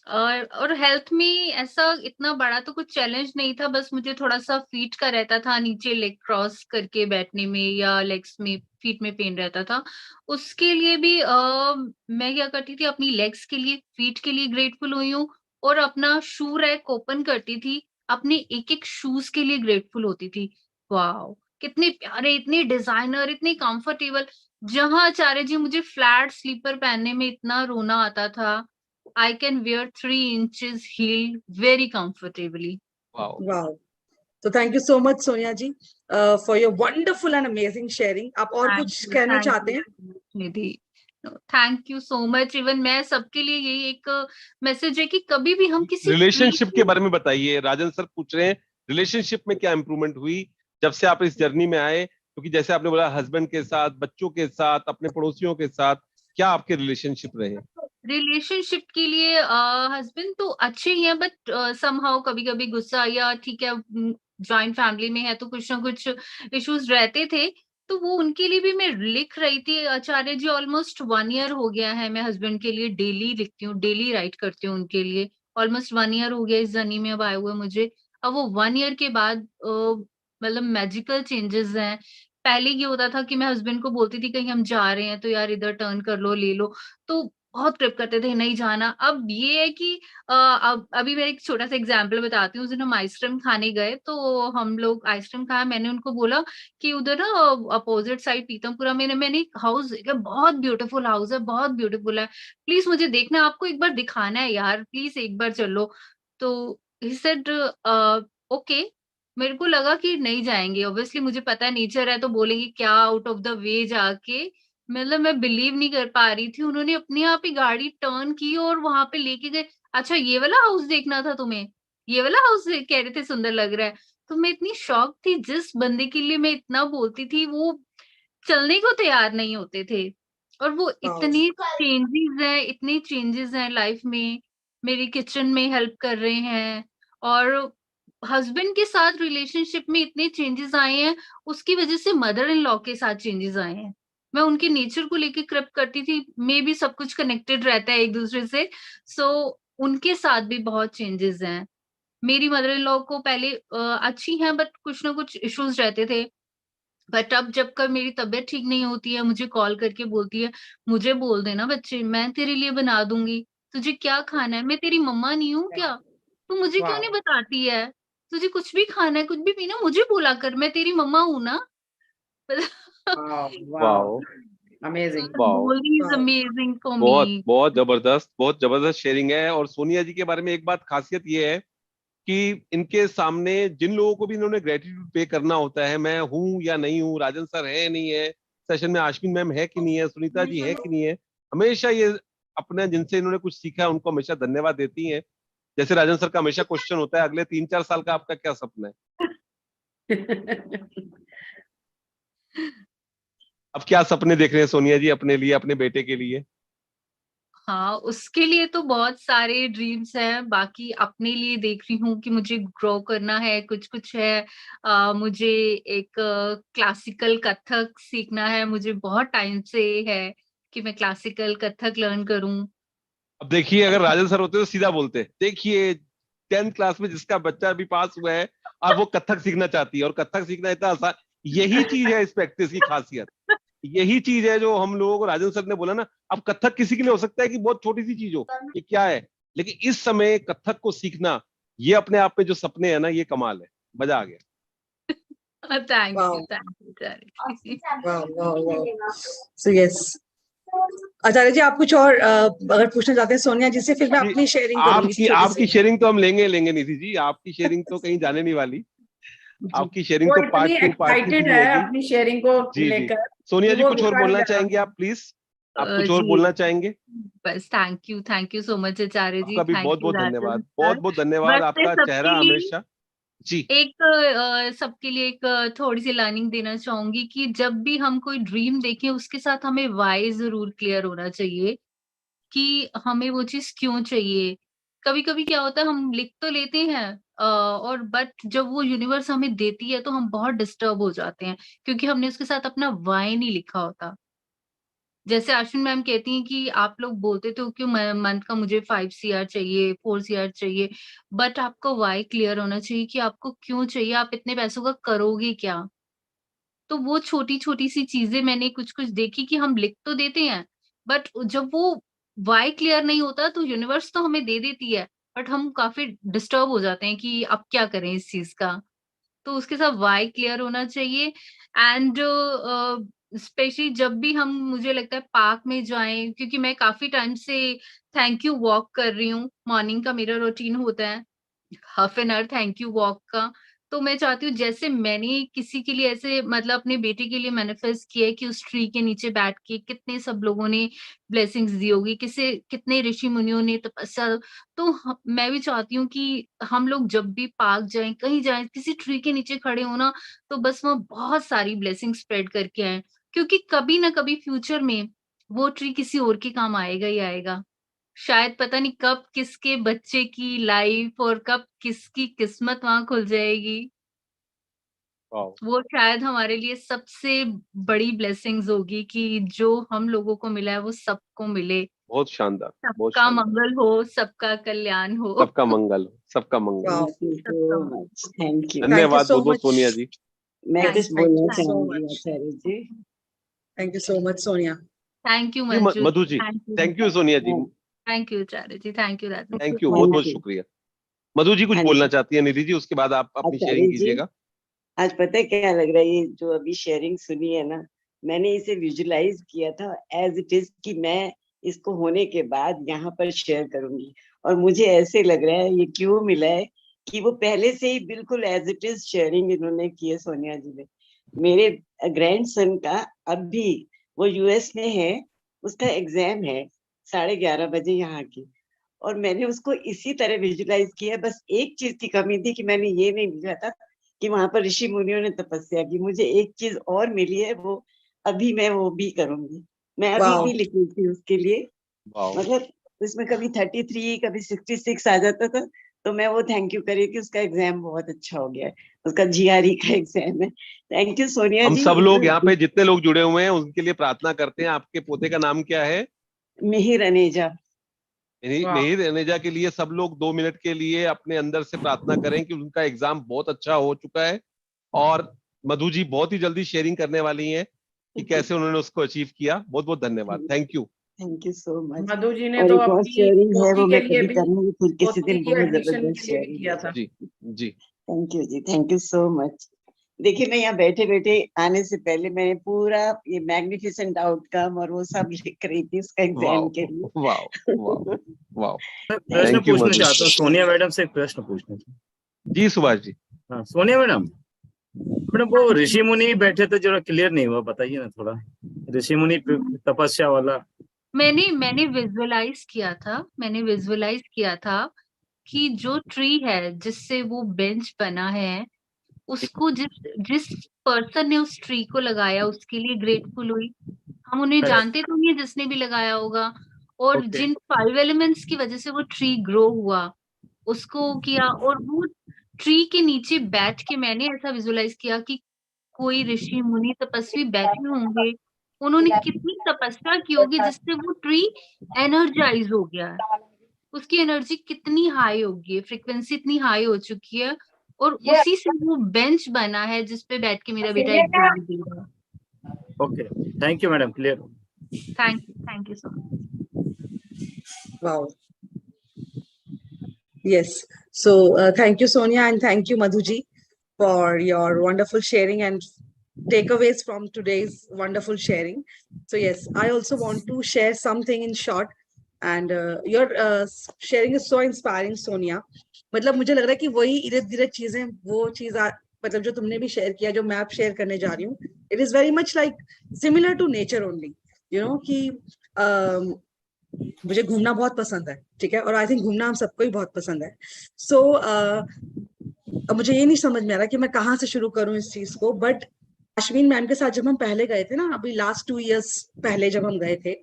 और हेल्थ में ऐसा इतना बड़ा तो कुछ चैलेंज नहीं था, बस मुझे थोड़ा सा फीट का रहता था, नीचे लेग क्रॉस करके बैठने में या लेग्स में फीट में पेन रहता था। उसके लिए भी मैं क्या करती थी, अपनी लेग्स के लिए, फीट के लिए ग्रेटफुल हुई हूँ, और अपना शू रैक ओपन करती थी, अपने एक एक शूज के लिए ग्रेटफुल होती थी। वाह, कितने प्यारे, इतने डिजाइनर, इतने कंफर्टेबल। जहां आचार्य जी मुझे फ्लैट स्लीपर पहनने में इतना रोना आता था, I can wear 3 inches heel very comfortably. वाह। Wow. So thank you so much, Sonia ji, for your wonderful and amazing sharing. आप और कुछ कहना Thank चाहते you हैं? so much, Nidhi. Thank you so much. Even मैं सबके लिए यही एक मैसेज है कि कभी भी हम किसी चीज रिलेशनशिप के बारे में बताइए, राजन सर पूछ रहे हैं रिलेशनशिप में क्या इंप्रूवमेंट हुई जब से आप इस जर्नी में आए, क्योंकि जैसे आपने बोला हस्बैंड के साथ, बच्चों के साथ, अपने पड़ोसियों के साथ, क्या आपके रिलेशनशिप रहे? रिलेशनशिप के लिए हस्बैंड तो अच्छे ही हैं, बट समहाउ कभी कभी गुस्सा, या ठीक है जॉइंट फैमिली में है तो कुछ ना कुछ इश्यूज रहते थे। तो वो उनके लिए भी मैं लिख रही थी आचार्य जी, ऑलमोस्ट 1 ईयर हो गया है मैं हस्बैंड के लिए डेली लिखती हूँ, डेली राइट करती हूँ उनके लिए। ऑलमोस्ट 1 ईयर हो गया इस जर्नी में अब आए हुए मुझे। अब वो 1 ईयर के बाद मतलब मैजिकल चेंजेस हैं। पहले ये होता था कि मैं हस्बैंड को बोलती थी कहीं हम जा रहे हैं तो यार इधर टर्न कर लो, ले लो, तो बहुत ट्रिप करते थे नहीं जाना। अब ये है कि अब अभी मैं एक छोटा सा एग्जांपल बताती हूँ। उस दिन हम आइसक्रीम खाने गए, तो हम लोग आइसक्रीम खाया, मैंने उनको बोला कि उधर ना अपोजिट साइड पीतमपुरा में मैंने एक हाउस देखा, बहुत ब्यूटीफुल हाउस है, बहुत ब्यूटीफुल है, प्लीज मुझे देखना है, आपको एक बार दिखाना है यार, प्लीज एक बार चलो। तो ही सेड ओके। मेरे को लगा कि नहीं जाएंगे, ऑब्वियसली मुझे पता है नेचर है तो बोलेंगे क्या आउट ऑफ द वे जाके। मतलब मैं बिलीव नहीं कर पा रही थी, उन्होंने अपने आप ही गाड़ी टर्न की और वहां पे लेके गए। अच्छा ये वाला हाउस देखना था तुम्हें, ये वाला हाउस कह रहे थे सुंदर लग रहा है। तो मैं इतनी शॉक थी, जिस बंदे के लिए मैं इतना बोलती थी वो चलने को तैयार नहीं होते थे। और वो Wow. इतने चेंजेस हैं लाइफ में, मेरी किचन में हेल्प कर रहे हैं, और हस्बैंड के साथ रिलेशनशिप में इतने चेंजेस आए हैं, उसकी वजह से मदर इन लॉ के साथ चेंजेस आए हैं। मैं उनके नेचर को लेके कृप करती थी, मे बी सब कुछ कनेक्टेड रहता है एक दूसरे से, सो उनके साथ भी बहुत चेंजेस हैं। मेरी मदर इन लॉ को पहले अच्छी हैं, बट कुछ ना कुछ इश्यूज रहते थे। बट अब जब कब मेरी तबीयत ठीक नहीं होती है, मुझे कॉल करके बोलती है, मुझे बोल देना बच्चे, मैं तेरे लिए बना दूंगी, तुझे क्या खाना है, मैं तेरी मम्मा नहीं हूँ क्या, तू मुझे क्यों नहीं बताती है, तुझे कुछ भी खाना है, कुछ भी पीना, मुझे बोला कर, मैं तेरी मम्मा हूँ ना। Wow, amazing. वाओ, बोली इज Wow. अमेजिंग फॉर बहुत मी। बहुत जबरदस्त शेयरिंग है। और सोनिया जी के बारे में एक बात खासियत ये है कि इनके सामने जिन लोगों को भी इन्होंने ग्रेटिट्यूड पे करना होता है, मैं हूं या नहीं हूं, राजन सर है नहीं है सेशन में, आश्विन मैम है कि नहीं है, सुनीता जी है कि नहीं है, हमेशा ये अपने जिनसे इन्होंने कुछ सीखा है उनको हमेशा धन्यवाद देती हैं। जैसे राजन सर का हमेशा क्वेश्चन होता है, अगले 3-4 साल का आपका क्या सपना है? अब क्या सपने देख रहे हैं सोनिया जी अपने लिए, अपने बेटे के लिए? हाँ, उसके लिए तो बहुत सारे ड्रीम्स हैं, बाकी अपने लिए देख रही हूँ कि मुझे ग्रो करना है, कुछ-कुछ है। मुझे एक क्लासिकल कथक सीखना है, मुझे बहुत टाइम से है कि मैं क्लासिकल कथक लर्न करूँ। अब देखिए, अगर राजन सर होते तो सीधा बोलते, देखिए 10th क्लास में जिसका बच्चा अभी पास हुआ है और वो कथक सीखना चाहती है, और कथक सीखना इतना आसान, यही चीज है इस प्रैक्टिस की खासियत, यही चीज है जो हम लोगों को राजन सर ने बोला ना। अब कथक किसी के लिए हो सकता है कि बहुत छोटी सी चीज हो, ये क्या है, लेकिन इस समय कथक को सीखना, ये अपने आप में जो सपने है ना, ये कमाल है, मजा आ गया। Thank you, Wow. Charity. Wow. Wow. Wow. So yes. आचार्य जी, आप कुछ और अगर पूछना चाहते हैं सोनिया जी से, फिर मैं जी, अपनी शेयरिंग करूंगी आपकी छोटी आपकी सी। शेयरिंग तो हम लेंगे निधि जी, आपकी शेयरिंग तो कहीं जाने नहीं वाली, जी, आपकी शेयरिंग वो तो इतनी पार्ट टू एक्साइटेड भी है होगी। अपनी शेयरिंग को जी जी, लेकर सोनिया कि जी वो कुछ और विफल बोलना गया। चाहेंगे आप प्लीज? आप कुछ और जी, बोलना चाहेंगे? बस thank you so much Acharya जी, आपका भी थैंक बहुत यू बहुत राजन धन्यवाद, सर। बहुत धन्यवाद, बस मैं आपका सबके चेहरा लिए हमेशा। जी एक सबके लिए एक थोड़ी सी लर्निंग देना चाहूंगी कि जब भी हम कोई ड्रीम देखें, उसके साथ हमें वाई जरूर क्लियर होना चाहिए कि हमें वो चीज क्यों चाहिए। कभी कभी क्या होता है, हम लिख तो लेते हैं और बट जब वो यूनिवर्स हमें देती है तो हम बहुत डिस्टर्ब हो जाते हैं, क्योंकि हमने उसके साथ अपना वाई नहीं लिखा होता। जैसे अश्विन मैम कहती हैं कि आप लोग बोलते तो क्यों मंथ का मुझे 5 CR चाहिए, 4 CR चाहिए, बट आपको वाई क्लियर होना चाहिए कि आपको क्यों चाहिए, आप इतने पैसों का करोगे क्या। तो वो छोटी छोटी सी चीजें मैंने कुछ कुछ देखी कि हम लिख तो देते हैं, बट जब वो वाई क्लियर नहीं होता तो यूनिवर्स तो हमें दे देती है, बट हम काफी डिस्टर्ब हो जाते हैं कि अब क्या करें इस चीज का। तो उसके साथ वाई क्लियर होना चाहिए। एंड स्पेशली जब भी हम, मुझे लगता है पार्क में जाएं, क्योंकि मैं काफी टाइम से थैंक यू वॉक कर रही हूँ, मॉर्निंग का मेरा रूटीन होता है half an hour thank you walk का। तो मैं चाहती हूँ जैसे मैंने किसी के लिए ऐसे मतलब अपने बेटे के लिए मैनिफेस्ट किया है कि उस ट्री के नीचे बैठ के कितने सब लोगों ने ब्लेसिंग्स दी होगी, किसे कितने ऋषि मुनियों ने तपस्या। तो मैं भी चाहती हूँ कि हम लोग जब भी पार्क जाएं, कहीं जाएं, किसी ट्री के नीचे खड़े हो ना, तो बस वहाँ बहुत सारी ब्लेसिंग स्प्रेड करके आए, क्योंकि कभी ना कभी फ्यूचर में वो ट्री किसी और के काम आएगा ही आएगा। शायद पता नहीं कब किसके बच्चे की लाइफ और कब किसकी किस्मत वहां खुल जाएगी। वाह, वो शायद हमारे लिए सबसे बड़ी ब्लेसिंग्स होगी कि जो हम लोगों को मिला है वो सबको मिले। बहुत शानदार, बहुत सबका शानदार, मंगल हो, सबका कल्याण हो। सबका मंगल हो, सबका मंगल हो। वाओ, थैंक यू सबका so much, thank you. Thank you धन्यवाद सो बहुत बहुत मच। सोनिया जी। मैं थैंक कुछ यस, थैंक बोलना यू सो चाहूंगी much. Acharya ji. Thank you so much Sonia. Thank you ji Manju Madhu ji, ji, thank you Sonia ji, thank you Acharya ji, thank you Rajan sir. Thank you, बहुत थैंक बहुत यू। शुक्रिया। मधु जी कुछ हाँ बोलना जी, चाहती है निधि जी, उसके बाद आप अपनी शेयरिंग आचार्य जी, कीजिएगा। आज पता है क्या लग रहा है, ये जो अभी शेयरिंग सुनी है ना, मैंने इसे विजुलाइज किया था एज इट इज कि मैं इसको होने के बाद यहाँ पर शेयर करूंगी, और मुझे ऐसे लग रहा है ये क्यों मिला है कि वो पहले से ही बिल्कुल एज इट इज शेयरिंग इन्होंने की है सोनिया जी ने। मेरे ग्रैंडसन का अभी वो यूएस में है, उसका एग्जाम है 11:30 बजे यहाँ की, और मैंने उसको इसी तरह विजुलाइज किया। बस एक चीज की कमी थी कि मैंने ये नहीं लिखा था कि वहां पर ऋषि मुनियों ने तपस्या की। मुझे एक चीज और मिली है, वो अभी मैं वो भी करूंगी। मैं अभी वाओ, भी लिख रही थी उसके लिए, वाह, मतलब उसमें कभी 33 कभी 66 आ जाता था, तो मैं वो थैंक यू करी कि उसका एग्जाम बहुत अच्छा हो गया है, उसका जीआरई का एग्जाम है। थैंक यू सोनिया हम जी। सब लोग यहाँ पे जितने लोग जुड़े हुए हैं उनके लिए प्रार्थना करते हैं। आपके पोते का नाम क्या है? मिहिर अनेजा। मिहिर अनेजा के लिए सब लोग 2 मिनट के लिए अपने अंदर से प्रार्थना करें कि उनका एग्जाम बहुत अच्छा हो चुका है, और मधु जी बहुत ही जल्दी शेयरिंग करने वाली हैं कि कैसे उन्होंने उसको अचीव किया। बहुत बहुत धन्यवाद, thank you. Thank you so much. Madhu ji ने और तो एक और अपनी शेयरिंग है, पोती वो के मैं लिए कभी भी, करूंगी फिर किसी पोती दिन, की बहुत एडमिशन जबरदस्त के लिए भी शेयरिंग किया है। था। जी जी थैंक यू जी, थैंक यू सो मच। देखिए, मैं यहाँ बैठे बैठे आने से पहले मैंने पूरा ये मैग्निफिसेंट आउटकम और वो सब लिख रही थी उसका एग्जाम वाओ के लिए। Wow wow wow. मैं प्रश्न Thank you, पूछना मधु। चाहता हूँ सोनिया मैडम से, एक प्रश्न पूछना था। जी सुभाष जी। हाँ सोनिया मैडम, मैडम वो ऋषि मुनि बैठे थे, जरा क्लियर नहीं हुआ, बताइए ना थोड़ा, ऋषि मुनि तपस्या वाला। मैंने विजुअलाइज किया था कि जो ट्री है जिससे वो बेंच बना है, उसको जिस जिस पर्सन ने उस ट्री को लगाया उसके लिए ग्रेटफुल हुई। हम उन्हें जानते तो नहीं है जिसने भी लगाया होगा, और Okay. जिन 5 एलिमेंट्स की वजह से वो ट्री ग्रो हुआ उसको किया। और वो ट्री के नीचे बैठ के मैंने ऐसा विजुअलाइज किया कि कोई ऋषि मुनि तपस्वी बैठे होंगे, उन्होंने कितनी तपस्या की होगी जिससे वो ट्री एनर्जाइज हो गया है, उसकी एनर्जी कितनी हाई होगी, फ्रीक्वेंसी इतनी हाई हो चुकी है, और उसी से वो बेंच बना है जिसपे बैठ के मेरा बेटा एग्जाम दे रहा है। Okay, thank you madam, clear. Thank you so much. Wow. Yes. So thank you, Sonia, and thank you, Madhuji, for your wonderful sharing and takeaways from today's wonderful sharing. So yes, I also want to share something in short, and your sharing is so inspiring, Sonia. मतलब मुझे लग रहा है कि वही इर्द गिर्द चीजें, वो चीज मतलब जो तुमने भी शेयर किया, जो मैं आप शेयर करने जा रही हूँ, it is very much like similar to nature only, you know कि मुझे घूमना बहुत पसंद है, ठीक है, और आई थिंक घूमना हम सबको ही बहुत पसंद है। सो अब मुझे ये नहीं समझ में आ रहा कि मैं कहाँ से शुरू करूं इस चीज को, बट अश्विन मैम के साथ जब हम पहले गए थे ना, अभी लास्ट 2 इयर्स पहले जब हम गए थे,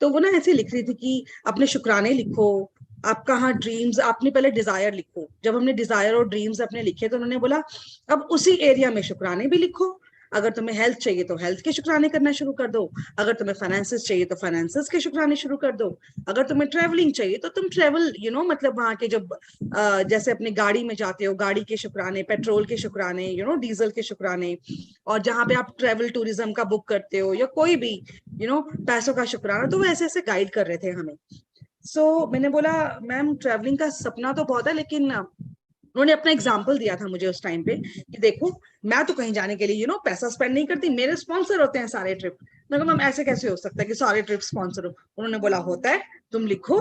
तो वो ना ऐसे लिख रही थी कि अपने शुक्राने लिखो, आप कहाँ ड्रीम्स, आपने पहले डिजायर लिखो। जब हमने डिजायर और ड्रीम्स अपने लिखे तो उन्होंने बोला अब उसी एरिया में शुक्राने भी लिखो। अगर तुम्हें हेल्थ चाहिए तो हेल्थ के शुक्राने करना शुरू कर दो, अगर तुम्हें फाइनेंसेस चाहिए तो फाइनेंसेस के शुक्राने शुरू कर दो, अगर तुम्हें ट्रेवलिंग चाहिए तो तुम ट्रेवल मतलब वहां के जब जैसे अपनी गाड़ी में जाते हो, गाड़ी के शुक्राने, पेट्रोल के शुक्राने, डीजल के शुक्राने, और जहाँ पे आप ट्रेवल टूरिज्म का बुक करते हो या कोई भी पैसों का शुक्राना, तो वो ऐसे ऐसे गाइड कर रहे थे हमें। सो मैंने बोला मैम ट्रैवलिंग का सपना तो बहुत है, लेकिन उन्होंने अपना एग्जाम्पल दिया था मुझे उस टाइम पे कि देखो मैं तो कहीं जाने के लिए पैसा स्पेंड नहीं करती, मेरे स्पॉन्सर होते हैं सारे ट्रिप। मैं कहा मैम ऐसे कैसे हो सकता है कि सारे ट्रिप स्पॉन्सर हो? उन्होंने बोला होता है, तुम लिखो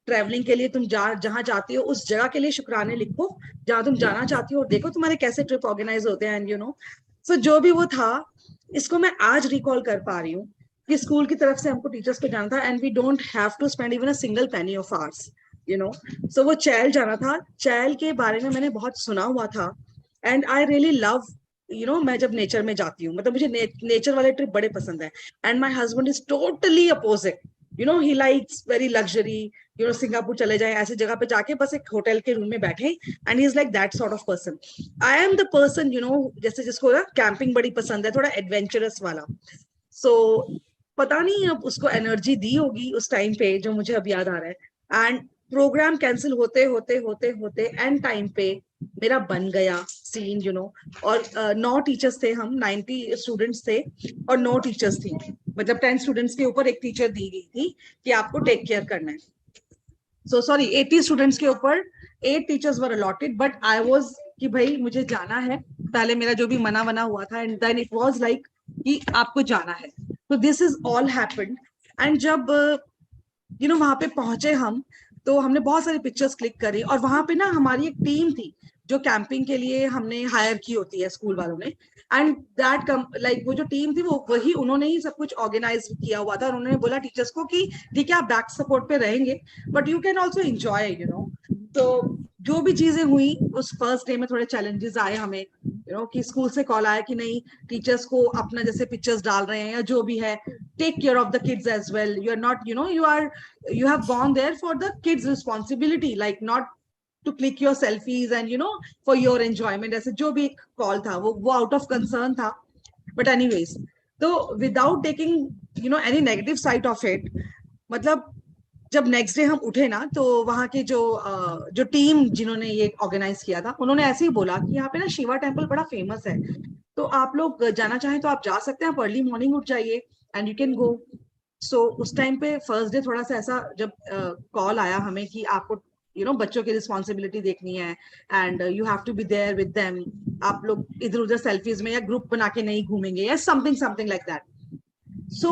ट्रैवलिंग के लिए, तुम जहां जाती हो उस जगह के लिए शुक्राने लिखो जहां तुम जाना चाहती हो, और देखो तुम्हारे कैसे ट्रिप ऑर्गेनाइज होते हैं। एंड सो जो भी वो था, इसको मैं आज रिकॉल कर पा रही हूँ कि स्कूल की तरफ से हमको टीचर्स को जाना था, and we don't have to spend even a single penny of ours, so वो चैल जाना था। चैल के बारे में मैंने बहुत सुना हुआ था, एंड आई रियली लव मैं जब नेचर में जाती हूँ, मतलब मुझे नेचर वाले ट्रिप बड़े पसंद है। And my husband is totally opposite, he likes very luxury, Singapore चले जाए, ऐसी जगह पे जाके बस एक होटल के रूम में बैठे, and he is like that sort of person. I am the person जैसे जिसको ना कैंपिंग बड़ी पसंद है, थोड़ा एडवेंचरस वाला। सो पता नहीं अब उसको एनर्जी दी होगी उस टाइम पे, जो मुझे अब याद आ रहा है। एंड प्रोग्राम कैंसिल होते होते होते होते एंड टाइम पे मेरा बन गया सीन, और 9 टीचर्स थे हम, 90 स्टूडेंट्स थे और 9 टीचर्स थी, मतलब 10 स्टूडेंट्स के ऊपर एक टीचर दी गई थी कि आपको टेक केयर करना है। सो सॉरी 80 स्टूडेंट्स के ऊपर 8 teachers were allotted, but I was कि भाई मुझे जाना है, पहले मेरा जो भी मना वना हुआ था, and then it was like कि आपको जाना है। तो this is all happened. And जब वहां पे पहुंचे हम, तो हमने बहुत सारी पिक्चर्स क्लिक करी, और वहां पे ना हमारी एक टीम थी जो कैंपिंग के लिए हमने हायर की होती है स्कूल वालों ने, एंड दैट लाइक वो जो टीम थी वो वही उन्होंने ही सब कुछ ऑर्गेनाइज किया हुआ था, और उन्होंने बोला टीचर्स को कि ठीक है आप बैक सपोर्ट पे रहेंगे but you can also enjoy. तो जो भी चीजें हुई उस फर्स्ट डे में, थोड़े चैलेंजेस आए हमें, कि स्कूल से कॉल आया कि नहीं टीचर्स को अपना जैसे पिक्चर्स डाल रहे हैं या जो भी है, take care of the kids as well, you are not you have gone there for the kids responsibility, like not to click your selfies and for your enjoyment, ऐसे जो भी कॉल था वो out of concern था. But anyways, तो without taking any negative side of it, मतलब जब नेक्स्ट डे हम उठे ना, तो वहाँ के जो टीम जिन्होंने ये ऑर्गेनाइज किया था, उन्होंने ऐसे ही बोला कि यहाँ पे ना शिवा टेम्पल बड़ा फेमस है, तो आप लोग जाना चाहें तो आप जा सकते हैं, आप अर्ली मॉर्निंग उठ जाइए एंड यू कैन गो. सो उस टाइम पे फर्स्ट डे थोड़ा सा ऐसा जब कॉल आया हमें कि आपको बच्चों की रिस्पॉन्सिबिलिटी देखनी है and you have to be there with them, आप लोग इधर उधर सेल्फीज में या ग्रुप बना के नहीं घूमेंगे या समथिंग लाइक दैट. सो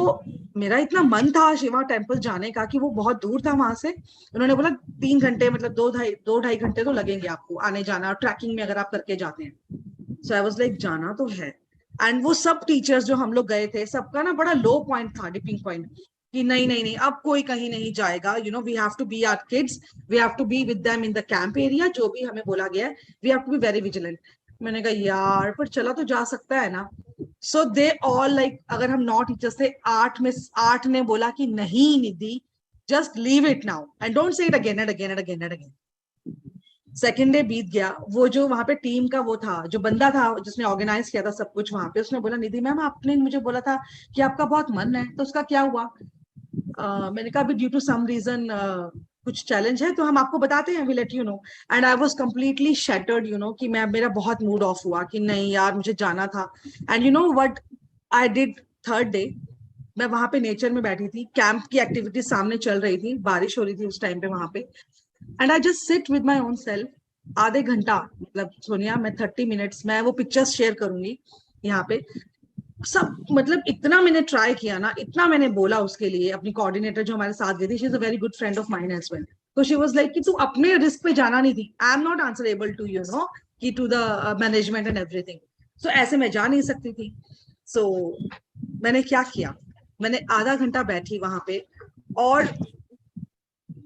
मेरा इतना मन था शिवा टेम्पल जाने का कि वो बहुत दूर था वहां से. उन्होंने बोला 3 घंटे, मतलब 2-2.5 घंटे तो लगेंगे आपको आने जाना, और ट्रैकिंग में अगर आप करके जाते हैं. सो आई वाज लाइक जाना तो है. एंड वो सब टीचर्स जो हम लोग गए थे, सबका ना बड़ा लो पॉइंट था, डिपिंग पॉइंट, कि नहीं अब कोई कहीं नहीं जाएगा, we have to be our kids, we have to be with them in the camp area, जो भी हमें बोला गया है, we have to be very vigilant. मैंने कहा यार पर चला तो जा सकता है ना. सो दे ऑल लाइक, अगर हम 9 टीचर्स थे, 8 में 8 ने बोला कि नहीं Nidhi, just leave it now and don't say it again and again and again and again. Second day बीत गया. वो जो वहां पे टीम का वो था, जो बंदा था जिसने ऑर्गेनाइज किया था सब कुछ वहां पे, उसने बोला निधि मैम आपने मुझे बोला था कि आपका बहुत मन है, तो उसका क्या हुआ? मैंने कहा अभी ड्यू टू सम रीजन कुछ चैलेंज है, तो हम आपको बताते हैं, we let you know. And I was completely shattered, कि मेरा बहुत मूड ऑफ हुआ कि नहीं यार मुझे जाना था. And what I did third day, मैं वहां पे नेचर में बैठी थी, कैंप की एक्टिविटी सामने चल रही थी, बारिश हो रही थी उस टाइम पे वहां पे. And I just sit with my own self, आधे घंटा, मतलब सोनिया मैं 30 मिनट्स, मैं वो पिक्चर्स शेयर करूंगी यहाँ पे सब, मतलब इतना मैंने ट्राई किया ना, इतना मैंने बोला उसके लिए. अपनी कोऑर्डिनेटर जो हमारे साथ गई थी, she is a very good friend of mine as well, तो शी वाज लाइक कि तू अपने रिस्क पे जाना नहीं थी, I am not answerable to कि to the management and everything. So ऐसे मैं जा नहीं सकती थी. सो मैंने क्या किया, मैंने आधा घंटा बैठी वहां पे, और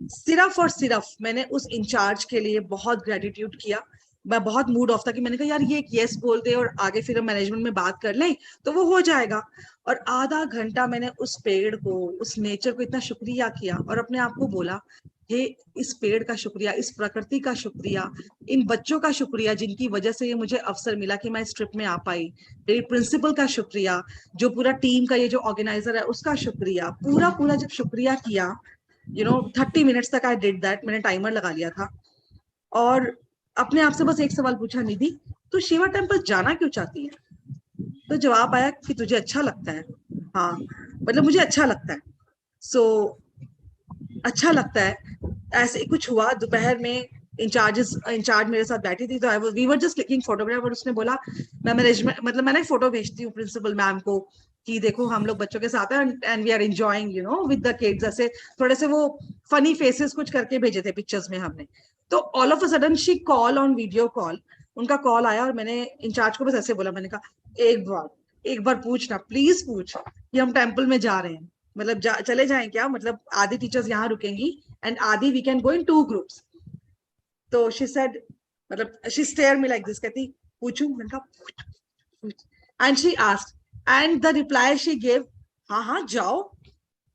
सिर्फ मैंने उस इंचार्ज के लिए बहुत ग्रेटिट्यूड किया. मैं बहुत मूड ऑफ था कि मैंने कहा यार ये एक यस बोल दे और आगे फिर हम मैनेजमेंट में बात कर लें तो वो हो जाएगा. और आधा घंटा मैंने उस पेड़ को, उस नेचर को इतना शुक्रिया किया, और अपने आप को बोला हे इस पेड़ का शुक्रिया, इस प्रकृति का शुक्रिया, इन बच्चों का शुक्रिया जिनकी वजह से ये मुझे अवसर मिला कि मैं इस ट्रिप में आ पाई, मेरी प्रिंसिपल का शुक्रिया, जो पूरा टीम का ये जो ऑर्गेनाइजर है उसका शुक्रिया. पूरा जब शुक्रिया किया, 30 मिनट्स तक आई डिड दैट. मैंने टाइमर लगा लिया था और अपने आप से बस एक सवाल पूछा, निधि तू शिवा टेम्पल जाना क्यों चाहती है? तो जवाब आया कि तुझे अच्छा लगता है. हाँ, मतलब मुझे अच्छा लगता है. सो अच्छा लगता है. ऐसे कुछ हुआ दोपहर में, इंचार्ज मेरे साथ बैठी थी, तो we were just clicking photograph, और उसने बोला मैं मैनेजमेंट, मतलब मैंने फोटो भेजती हूँ प्रिंसिपल मैम को कि देखो हम लोग बच्चों के साथ हैं and we are enjoying with the kids. ऐसे थोड़े से वो फनी फेसेस कुछ करके भेजे थे पिक्चर्स में हमने. तो all of a sudden she call on video call, उनका कॉल आया और मैंने इंचार्ज को बस ऐसे बोला, मैंने कहा एक बार पूछना, प्लीज पूछ कि हम टेम्पल में जा रहे हैं, मतलब चले जाएं क्या, मतलब आधी टीचर्स यहाँ रुकेंगी एंड आधी we can go in 2 groups. तो शी सेड, मतलब she stare me like this, कहती पूछूं? मैंने कहा and she asked and the reply she give, हाँ जाओ,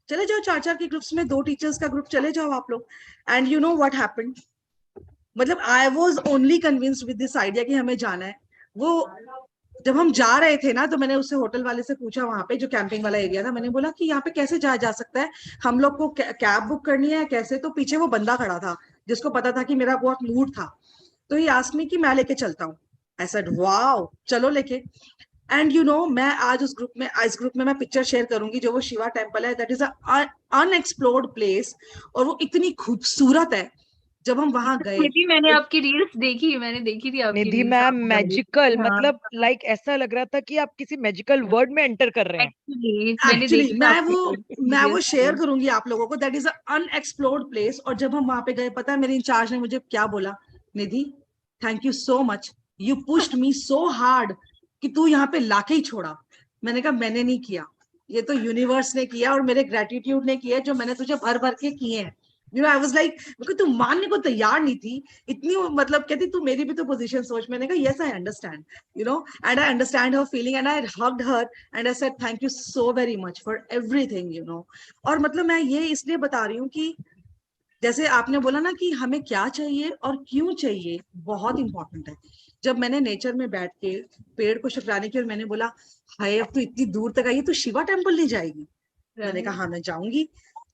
चले जाओ 4-4 के ग्रुप्स में, 2 टीचर्स का ग्रुप चले जाओ आप लोग. And you know what happened, मतलब I was only convinced with this idea कि हमें जाना है. वो जब हम जा रहे थे ना, तो मैंने उससे होटल वाले से पूछा, वहां पे जो कैंपिंग वाला एरिया था, मैंने बोला कि यहाँ पे कैसे जाया जा सकता है, हम लोग को कैब बुक करनी है कैसे? तो पीछे वो बंदा खड़ा था जिसको पता था कि मेरा बहुत मूड था, तो ये आस्क्ड मी कि मैं लेके चलता हूँ. आई सेड वाओ चलो लेके. एंड मैं आज इस ग्रुप में मैं पिक्चर शेयर करूंगी, जो वो शिवा टेम्पल है, दैट इज अनएक्सप्लोर्ड प्लेस, और वो इतनी खूबसूरत है. जब हम वहां गए, निधि मैंने आपकी रील्स देखी, मैंने देखी थी आपकी निधि रील्स. मैम मैजिकल, हाँ. मतलब लाइक ऐसा लग रहा था कि आप किसी मैजिकल वर्ल्ड में एंटर कर रहे हैं. मैंने एक्चुअली देखी मैं वो शेयर करूंगी आप लोगों को. That is unexplored place. और जब हम वहां पे गए, पता है मेरे इंचार्ज ने मुझे क्या बोला, Nidhi thank you so much, you pushed me so hard कि तू यहाँ पे लाके ही छोड़ा. मैंने कहा मैंने नहीं किया, ये तो यूनिवर्स ने किया और मेरे ग्रेटिट्यूड ने किया, जो मैंने तुझे भर भर के किए हैं. आई वाज लाइक, तू मानने को तैयार नहीं थी इतनी, मतलब कहती तू मेरी भी तो पोजीशन सोच. मैंने कहा yes I understand, and I understand her feeling, and I hugged her and I said thank you so very much for everything. और मतलब मैं ये इसलिए बता रही हूँ कि जैसे आपने बोला ना कि हमें क्या चाहिए और क्यों चाहिए, बहुत इंपॉर्टेंट है। जब मैंने नेचर में बैठ के पेड़ को शुक्राने की और मैंने बोला हाय अब तो इतनी दूर तक आई है, तो शिवा टेम्पल नहीं जाएगी? मैंने कहा हाँ मैं जाऊंगी,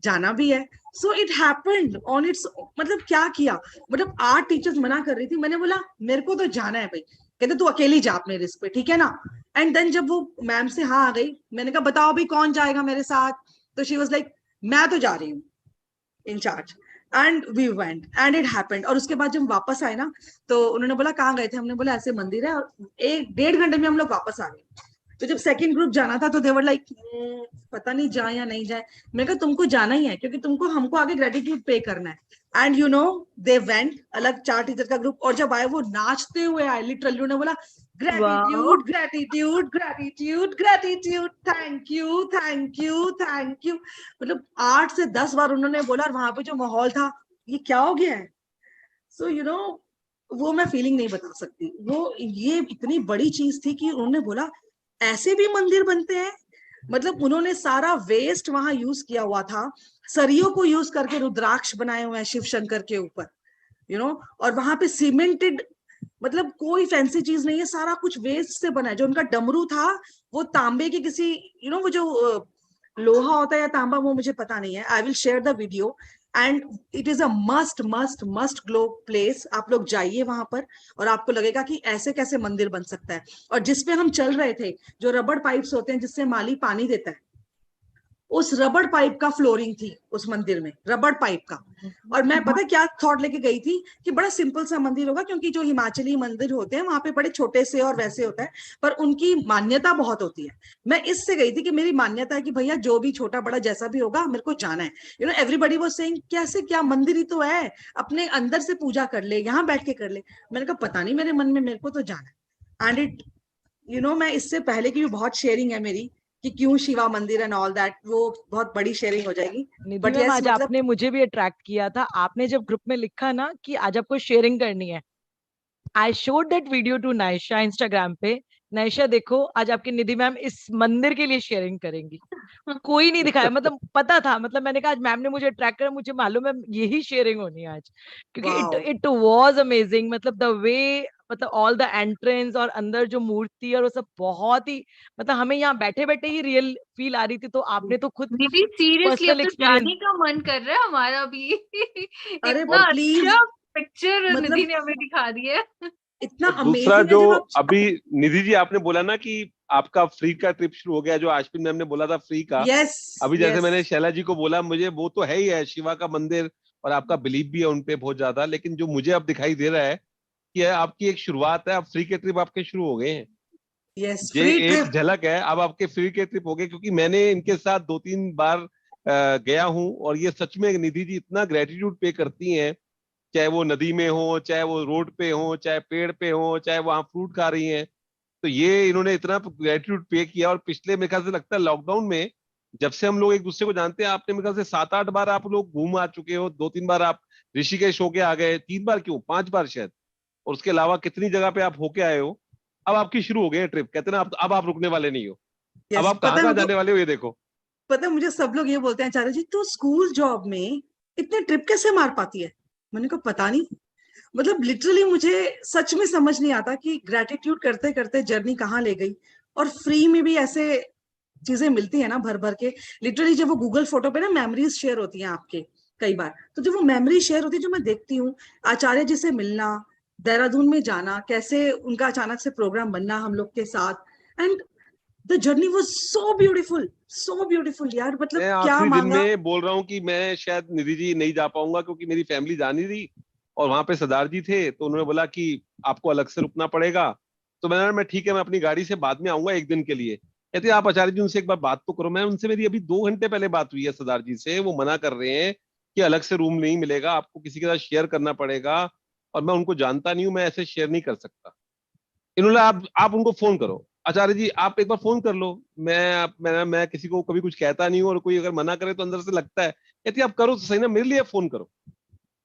जाना भी है। So it happened on it's, मतलब क्या किया, मतलब 8 टीचर्स मना कर रही थी, मैंने बोला मेरे को तो जाना है भाई। कहते तू अकेली जा अपने रिस्क पे, ठीक है ना। एंड देन जब वो मैम से हाँ आ गई, मैंने कहा बताओ अभी कौन जाएगा मेरे साथ, तो शी वाज लाइक मैं तो जा रही हूँ incharge. And we went and it happened. और उसके बाद जब वापस आए ना, तो उन्होंने बोला कहाँ गए थे, हमने बोला ऐसे मंदिर है, और 1-1.5 घंटे में हम लोग वापस आ गए। तो जब सेकंड ग्रुप जाना था तो देवर लाइक पता नहीं जाए या नहीं जाए। मैंने कहा तुमको जाना ही है क्योंकि तुमको हमको आगे ग्रेटिट्यूड पे करना है। And you no they went, अलग 4 टीचर का ग्रुप, और जब आए वो नाचते हुए आए, लिटरली उन्होंने बोला gratitude gratitude gratitude gratitude, thank you thank you thank you. मतलब 8 से 10 बार उन्होंने बोला, और वहां पे जो माहौल था, ये क्या हो गया है। सो यू नो वो मैं फीलिंग नहीं बता सकती। वो ये इतनी बड़ी चीज थी कि उन्होंने बोला ऐसे भी मंदिर बनते हैं। मतलब उन्होंने सारा वेस्ट वहां यूज किया हुआ था, सरियों को यूज करके रुद्राक्ष बनाए हुए हैं शिव शंकर के ऊपर, यू नो। और वहां पे सीमेंटेड, मतलब कोई फैंसी चीज नहीं है, सारा कुछ वेस्ट से बना है। जो उनका डमरू था वो तांबे के किसी, यू नो वो जो लोहा होता है या तांबा, वो मुझे पता नहीं है। I will share the video. And it is a must must must glow place. आप लोग जाइए वहां पर और आपको लगेगा कि ऐसे कैसे मंदिर बन सकता है। और जिसपे हम चल रहे थे, जो रबड़ पाइप्स होते हैं जिससे माली पानी देता है, उस रबड़ पाइप का फ्लोरिंग थी उस मंदिर में, रबड़ पाइप का। और मैं पता है क्या थॉट लेके गई थी कि बड़ा सिंपल सा मंदिर होगा, क्योंकि जो हिमाचली मंदिर होते हैं वहां पे बड़े छोटे से और वैसे होता है, पर उनकी मान्यता बहुत होती है। मैं इससे गई थी कि मेरी मान्यता है कि भैया जो भी छोटा बड़ा जैसा भी होगा मेरे को जाना है। You know everybody was saying कैसे क्या, मंदिर ही तो है, अपने अंदर से पूजा कर ले, यहाँ बैठ के कर ले। मैंने कहा पता नहीं मेरे मन में, मेरे को तो जाना है। एंड इट, यू नो मैं इससे पहले की भी बहुत शेयरिंग है मेरी कि क्यों शिवा मंदिर एंड ऑल दैट, वो बहुत बड़ी शेयरिंग हो जाएगी। निधि बट मैम यस आज मतलब आपने मुझे भी अट्रैक्ट किया था। आपने जब ग्रुप में लिखा ना कि आज आपको शेयरिंग करनी है, I showed that video to Naisha Instagram पे। नायशा देखो आज आपकी निधि मैम इस मंदिर के लिए शेयरिंग करेंगी। कोई नहीं दिखाया, मतलब पता था, मतलब मैंने कहा आज मैम ने मुझे अट्रैक्ट करा, मुझे मालूम है यही शेयरिंग होनी है आज, क्योंकि it wow, it was amazing. मतलब द वे, मतलब ऑल द एंट्रेंस और अंदर जो मूर्ति और वो सब बहुत ही, मतलब हमें यहाँ बैठे बैठे ही रियल फील आ रही थी। तो आपने तो खुद दीदी सीरियसली अब पर्सनल तो एक्सपीरियंस। जाने का मन कर रहा है हमारा भी। अरे इतना प्लीज, अच्छा पिक्चर निधि मतलब ने हमें दिखा दिया है। इतना और दूसरा अमेजिंग है जो जब आप। अभी निधि जी आपने बोला ना कि आपका फ्री का ट्रिप शुरू हो गया, जो आशपिन मैम ने बोला था फ्री का। यस अभी जैसे मैंने यस, शैला जी को बोला, मुझे वो तो है ही है शिवा का मंदिर, और आपका बिलीव भी है उनपे बहुत ज्यादा, लेकिन जो मुझे अब दिखाई दे रहा है कि आपकी एक शुरुआत है, अब फ्री के ट्रिप आपके शुरू हो गए हैं। यस ये फ्री एक ट्रिप। झलक है, अब आपके फ्री के ट्रिप हो गए, क्योंकि मैंने इनके साथ 2-3 बार गया हूं, और ये सच में निधि जी इतना ग्रेटिट्यूड पे करती हैं, चाहे वो नदी में हो, चाहे वो रोड पे हो, चाहे पेड़ पे हो, चाहे वहां फ्रूट खा रही हैं। तो ये इन्होंने इतना ग्रेटिट्यूड पे किया, और पिछले मेरे ख्याल से लगता है लॉकडाउन में, जब से हम लोग एक दूसरे को जानते हैं, आपने मेरे ख्याल से 7-8 बार आप लोग घूम आ चुके हो। 2-3 बार आप ऋषिकेश होके आ गए, 3 बार क्यों, 5 बार शायद, और उसके अलावा कितनी जगह पे आप होके आए हो। अब आपकी शुरू हो गई है ट्रिप, कहते हैं ना, अब आप रुकने वाले नहीं हो। अब यस आप कहाँ पता है कहाँ मेरे जाने को, वाले हो, ये देखो। पता है मुझे सब लोग ये बोलते हैं आचार्य जी तो स्कूल जॉब में इतने ट्रिप कैसे मार पाती है। मैंने कहा पता नहीं, मतलब लिटरली मुझे सच में समझ नहीं आता कि ग्रेटिट्यूड करते करते जर्नी कहाँ ले गई। और फ्री में भी ऐसे चीजें मिलती है ना भर भर के। लिटरली जब वो गूगल फोटो पे ना मेमोरीज शेयर होती हैं आपके कई बार, तो जब वो मेमोरी शेयर होती है, जो मैं देखती हूँ आचार्य जी से मिलना, देहरादून में जाना, कैसे उनका अचानक से प्रोग्राम बनना हम लोग के साथ, and the journey was so beautiful यार, मतलब मैं क्या आखिरी दिन मांगा। में बोल रहा हूँ कि मैं शायद निधि जी नहीं जा पाऊंगा, क्योंकि मेरी फैमिली जानी थी, और वहां पे सरदार जी थे, तो उन्होंने बोला कि आपको अलग से रुकना पड़ेगा। तो मैंने कहा, मैं ठीक है, मैं अपनी गाड़ी से बाद में आऊंगा 1 दिन के लिए। कहते आप आचार्य जी उनसे एक बार बात तो करो। मैं उनसे, मेरी अभी 2 घंटे पहले बात हुई है सरदार जी से, वो मना कर रहे हैं कि अलग से रूम नहीं मिलेगा, आपको किसी के साथ शेयर करना पड़ेगा, और मैं उनको जानता नहीं हूँ, मैं ऐसे शेयर नहीं कर सकता। इन्होंने, आप उनको फोन करो, आचार्य जी आप एक बार फोन कर लो। मैं किसी को कभी कुछ कहता नहीं हूँ, और कोई अगर मना करे तो अंदर से लगता है। कहती आप करो तो सही ना, मेरे लिए फोन करो।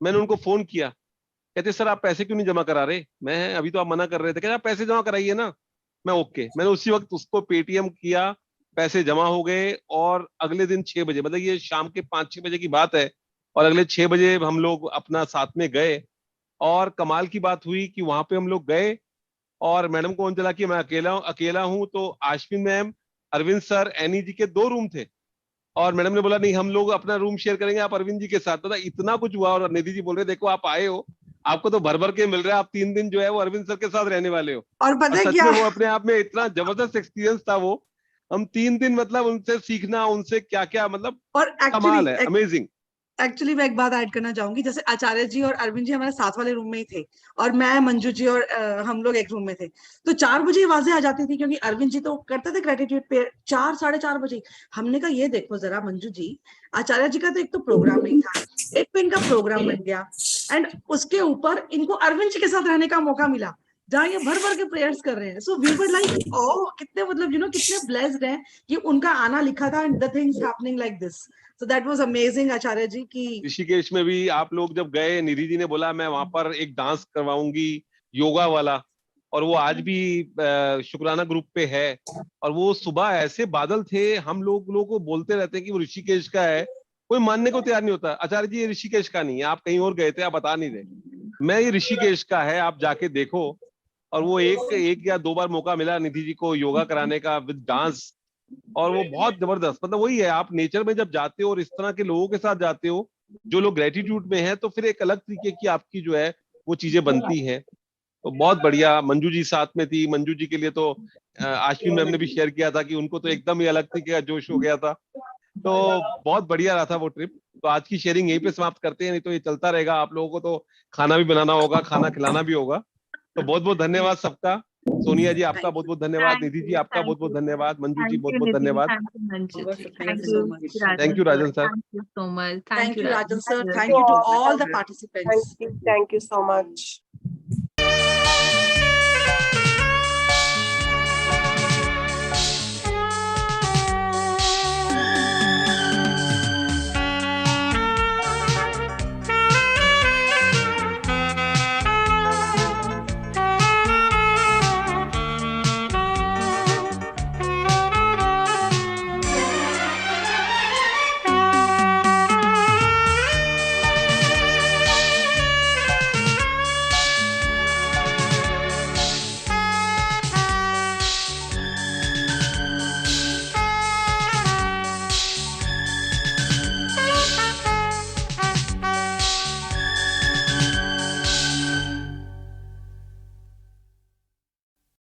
मैंने उनको फोन किया। कहते सर आप पैसे क्यों नहीं जमा करा रहे। मैं अभी तो आप मना कर रहे थे। कहते आप पैसे जमा कराइए ना। मैं ओके, मैंने उसी वक्त उसको पेटीएम किया, पैसे जमा हो गए, और अगले दिन 6 बजे, मतलब ये शाम के 5-6 बजे की बात है, और अगले 6 बजे हम लोग अपना साथ में गए। और कमाल की बात हुई कि वहां पे हम लोग गए और मैडम को पता चला कि मैं अकेला हूं। तो आश्विन मैम, अरविंद सर, एनी जी के 2 रूम थे और मैडम ने बोला नहीं, हम लोग अपना रूम शेयर करेंगे, आप अरविंद जी के साथ। तो इतना कुछ हुआ और निधि जी बोल रहे देखो आप आए हो, आपको तो भर भर के मिल रहा है, आप 3 दिन जो है वो अरविंद सर के साथ रहने वाले हो। और पता है सच क्या, में वो अपने आप में इतना जबरदस्त एक्सपीरियंस था वो। हम 3 दिन मतलब उनसे सीखना, उनसे क्या क्या मतलब और कमाल है, अमेजिंग। एक्चुअली मैं एक बात ऐड करना चाहूंगी। जैसे आचार्य जी और अरविंद जी हमारे साथ वाले रूम में ही थे और मैं, मंजू जी और हम लोग एक रूम में थे। तो 4 बजे आवाजें आ जाती थी क्योंकि अरविंद जी तो करते थे ग्रेटिट्यूड पे 4 साढ़े 4 बजे। हमने कहा ये देखो जरा मंजू जी, आचार्य जी का तो एक तो प्रोग्राम नहीं था, एक तो इनका प्रोग्राम बन गया एंड उसके ऊपर इनको अरविंद जी के साथ रहने का मौका मिला जहाँ ये भर भर के प्रेयर्स कर रहे हैं। So we were like oh, कितने मतलब कितने ब्लेस्ड हैं कि उनका आना लिखा था and the things happening like this. So that was amazing Acharya ji की। ऋषिकेश में भी आप लोग जब गए, निधि जी ने बोला मैं वहां पर एक डांस करवाऊंगी योगा वाला, और वो आज भी शुक्राना ग्रुप पे है। और वो सुबह ऐसे बादल थे, हम लोगों को बोलते रहते हैं कि वो ऋषिकेश का है, कोई मानने को तैयार नहीं होता। आचार्य जी ये ऋषिकेश का नहीं है, आप कहीं और गए थे, आप बता नहीं रहे। मैं ये ऋषिकेश का है, आप जाके देखो। और वो एक या 2 बार मौका मिला निधि जी को योगा कराने का विद डांस, और वो बहुत जबरदस्त। मतलब वही है, आप नेचर में जब जाते हो और इस तरह के लोगों के साथ जाते हो जो लोग ग्रेटिट्यूड में हैं, तो फिर एक अलग तरीके की आपकी जो है वो चीजें बनती हैं। तो बहुत बढ़िया। मंजू जी साथ में थी, मंजू जी के लिए तो आश्विन मैम ने भी शेयर किया था कि उनको तो एकदम ही अलग तरीके का जोश हो गया था। तो बहुत बढ़िया रहा था वो ट्रिप। तो आज की शेयरिंग यहीं पे समाप्त करते हैं, नहीं तो ये चलता रहेगा। आप लोगों को तो खाना भी बनाना होगा, खाना खिलाना भी होगा। तो बहुत बहुत धन्यवाद सबका। सोनिया जी आपका बहुत बहुत धन्यवाद, निधि जी आपका बहुत बहुत धन्यवाद, मंजू जी बहुत बहुत धन्यवाद। Thank you, Manju ji. Thank you Thank so you, much. Thank you, Rajan sir. Thank you so much. Thank you, Rajan sir. Rajan. Thank you to all the participants. Thank you so much.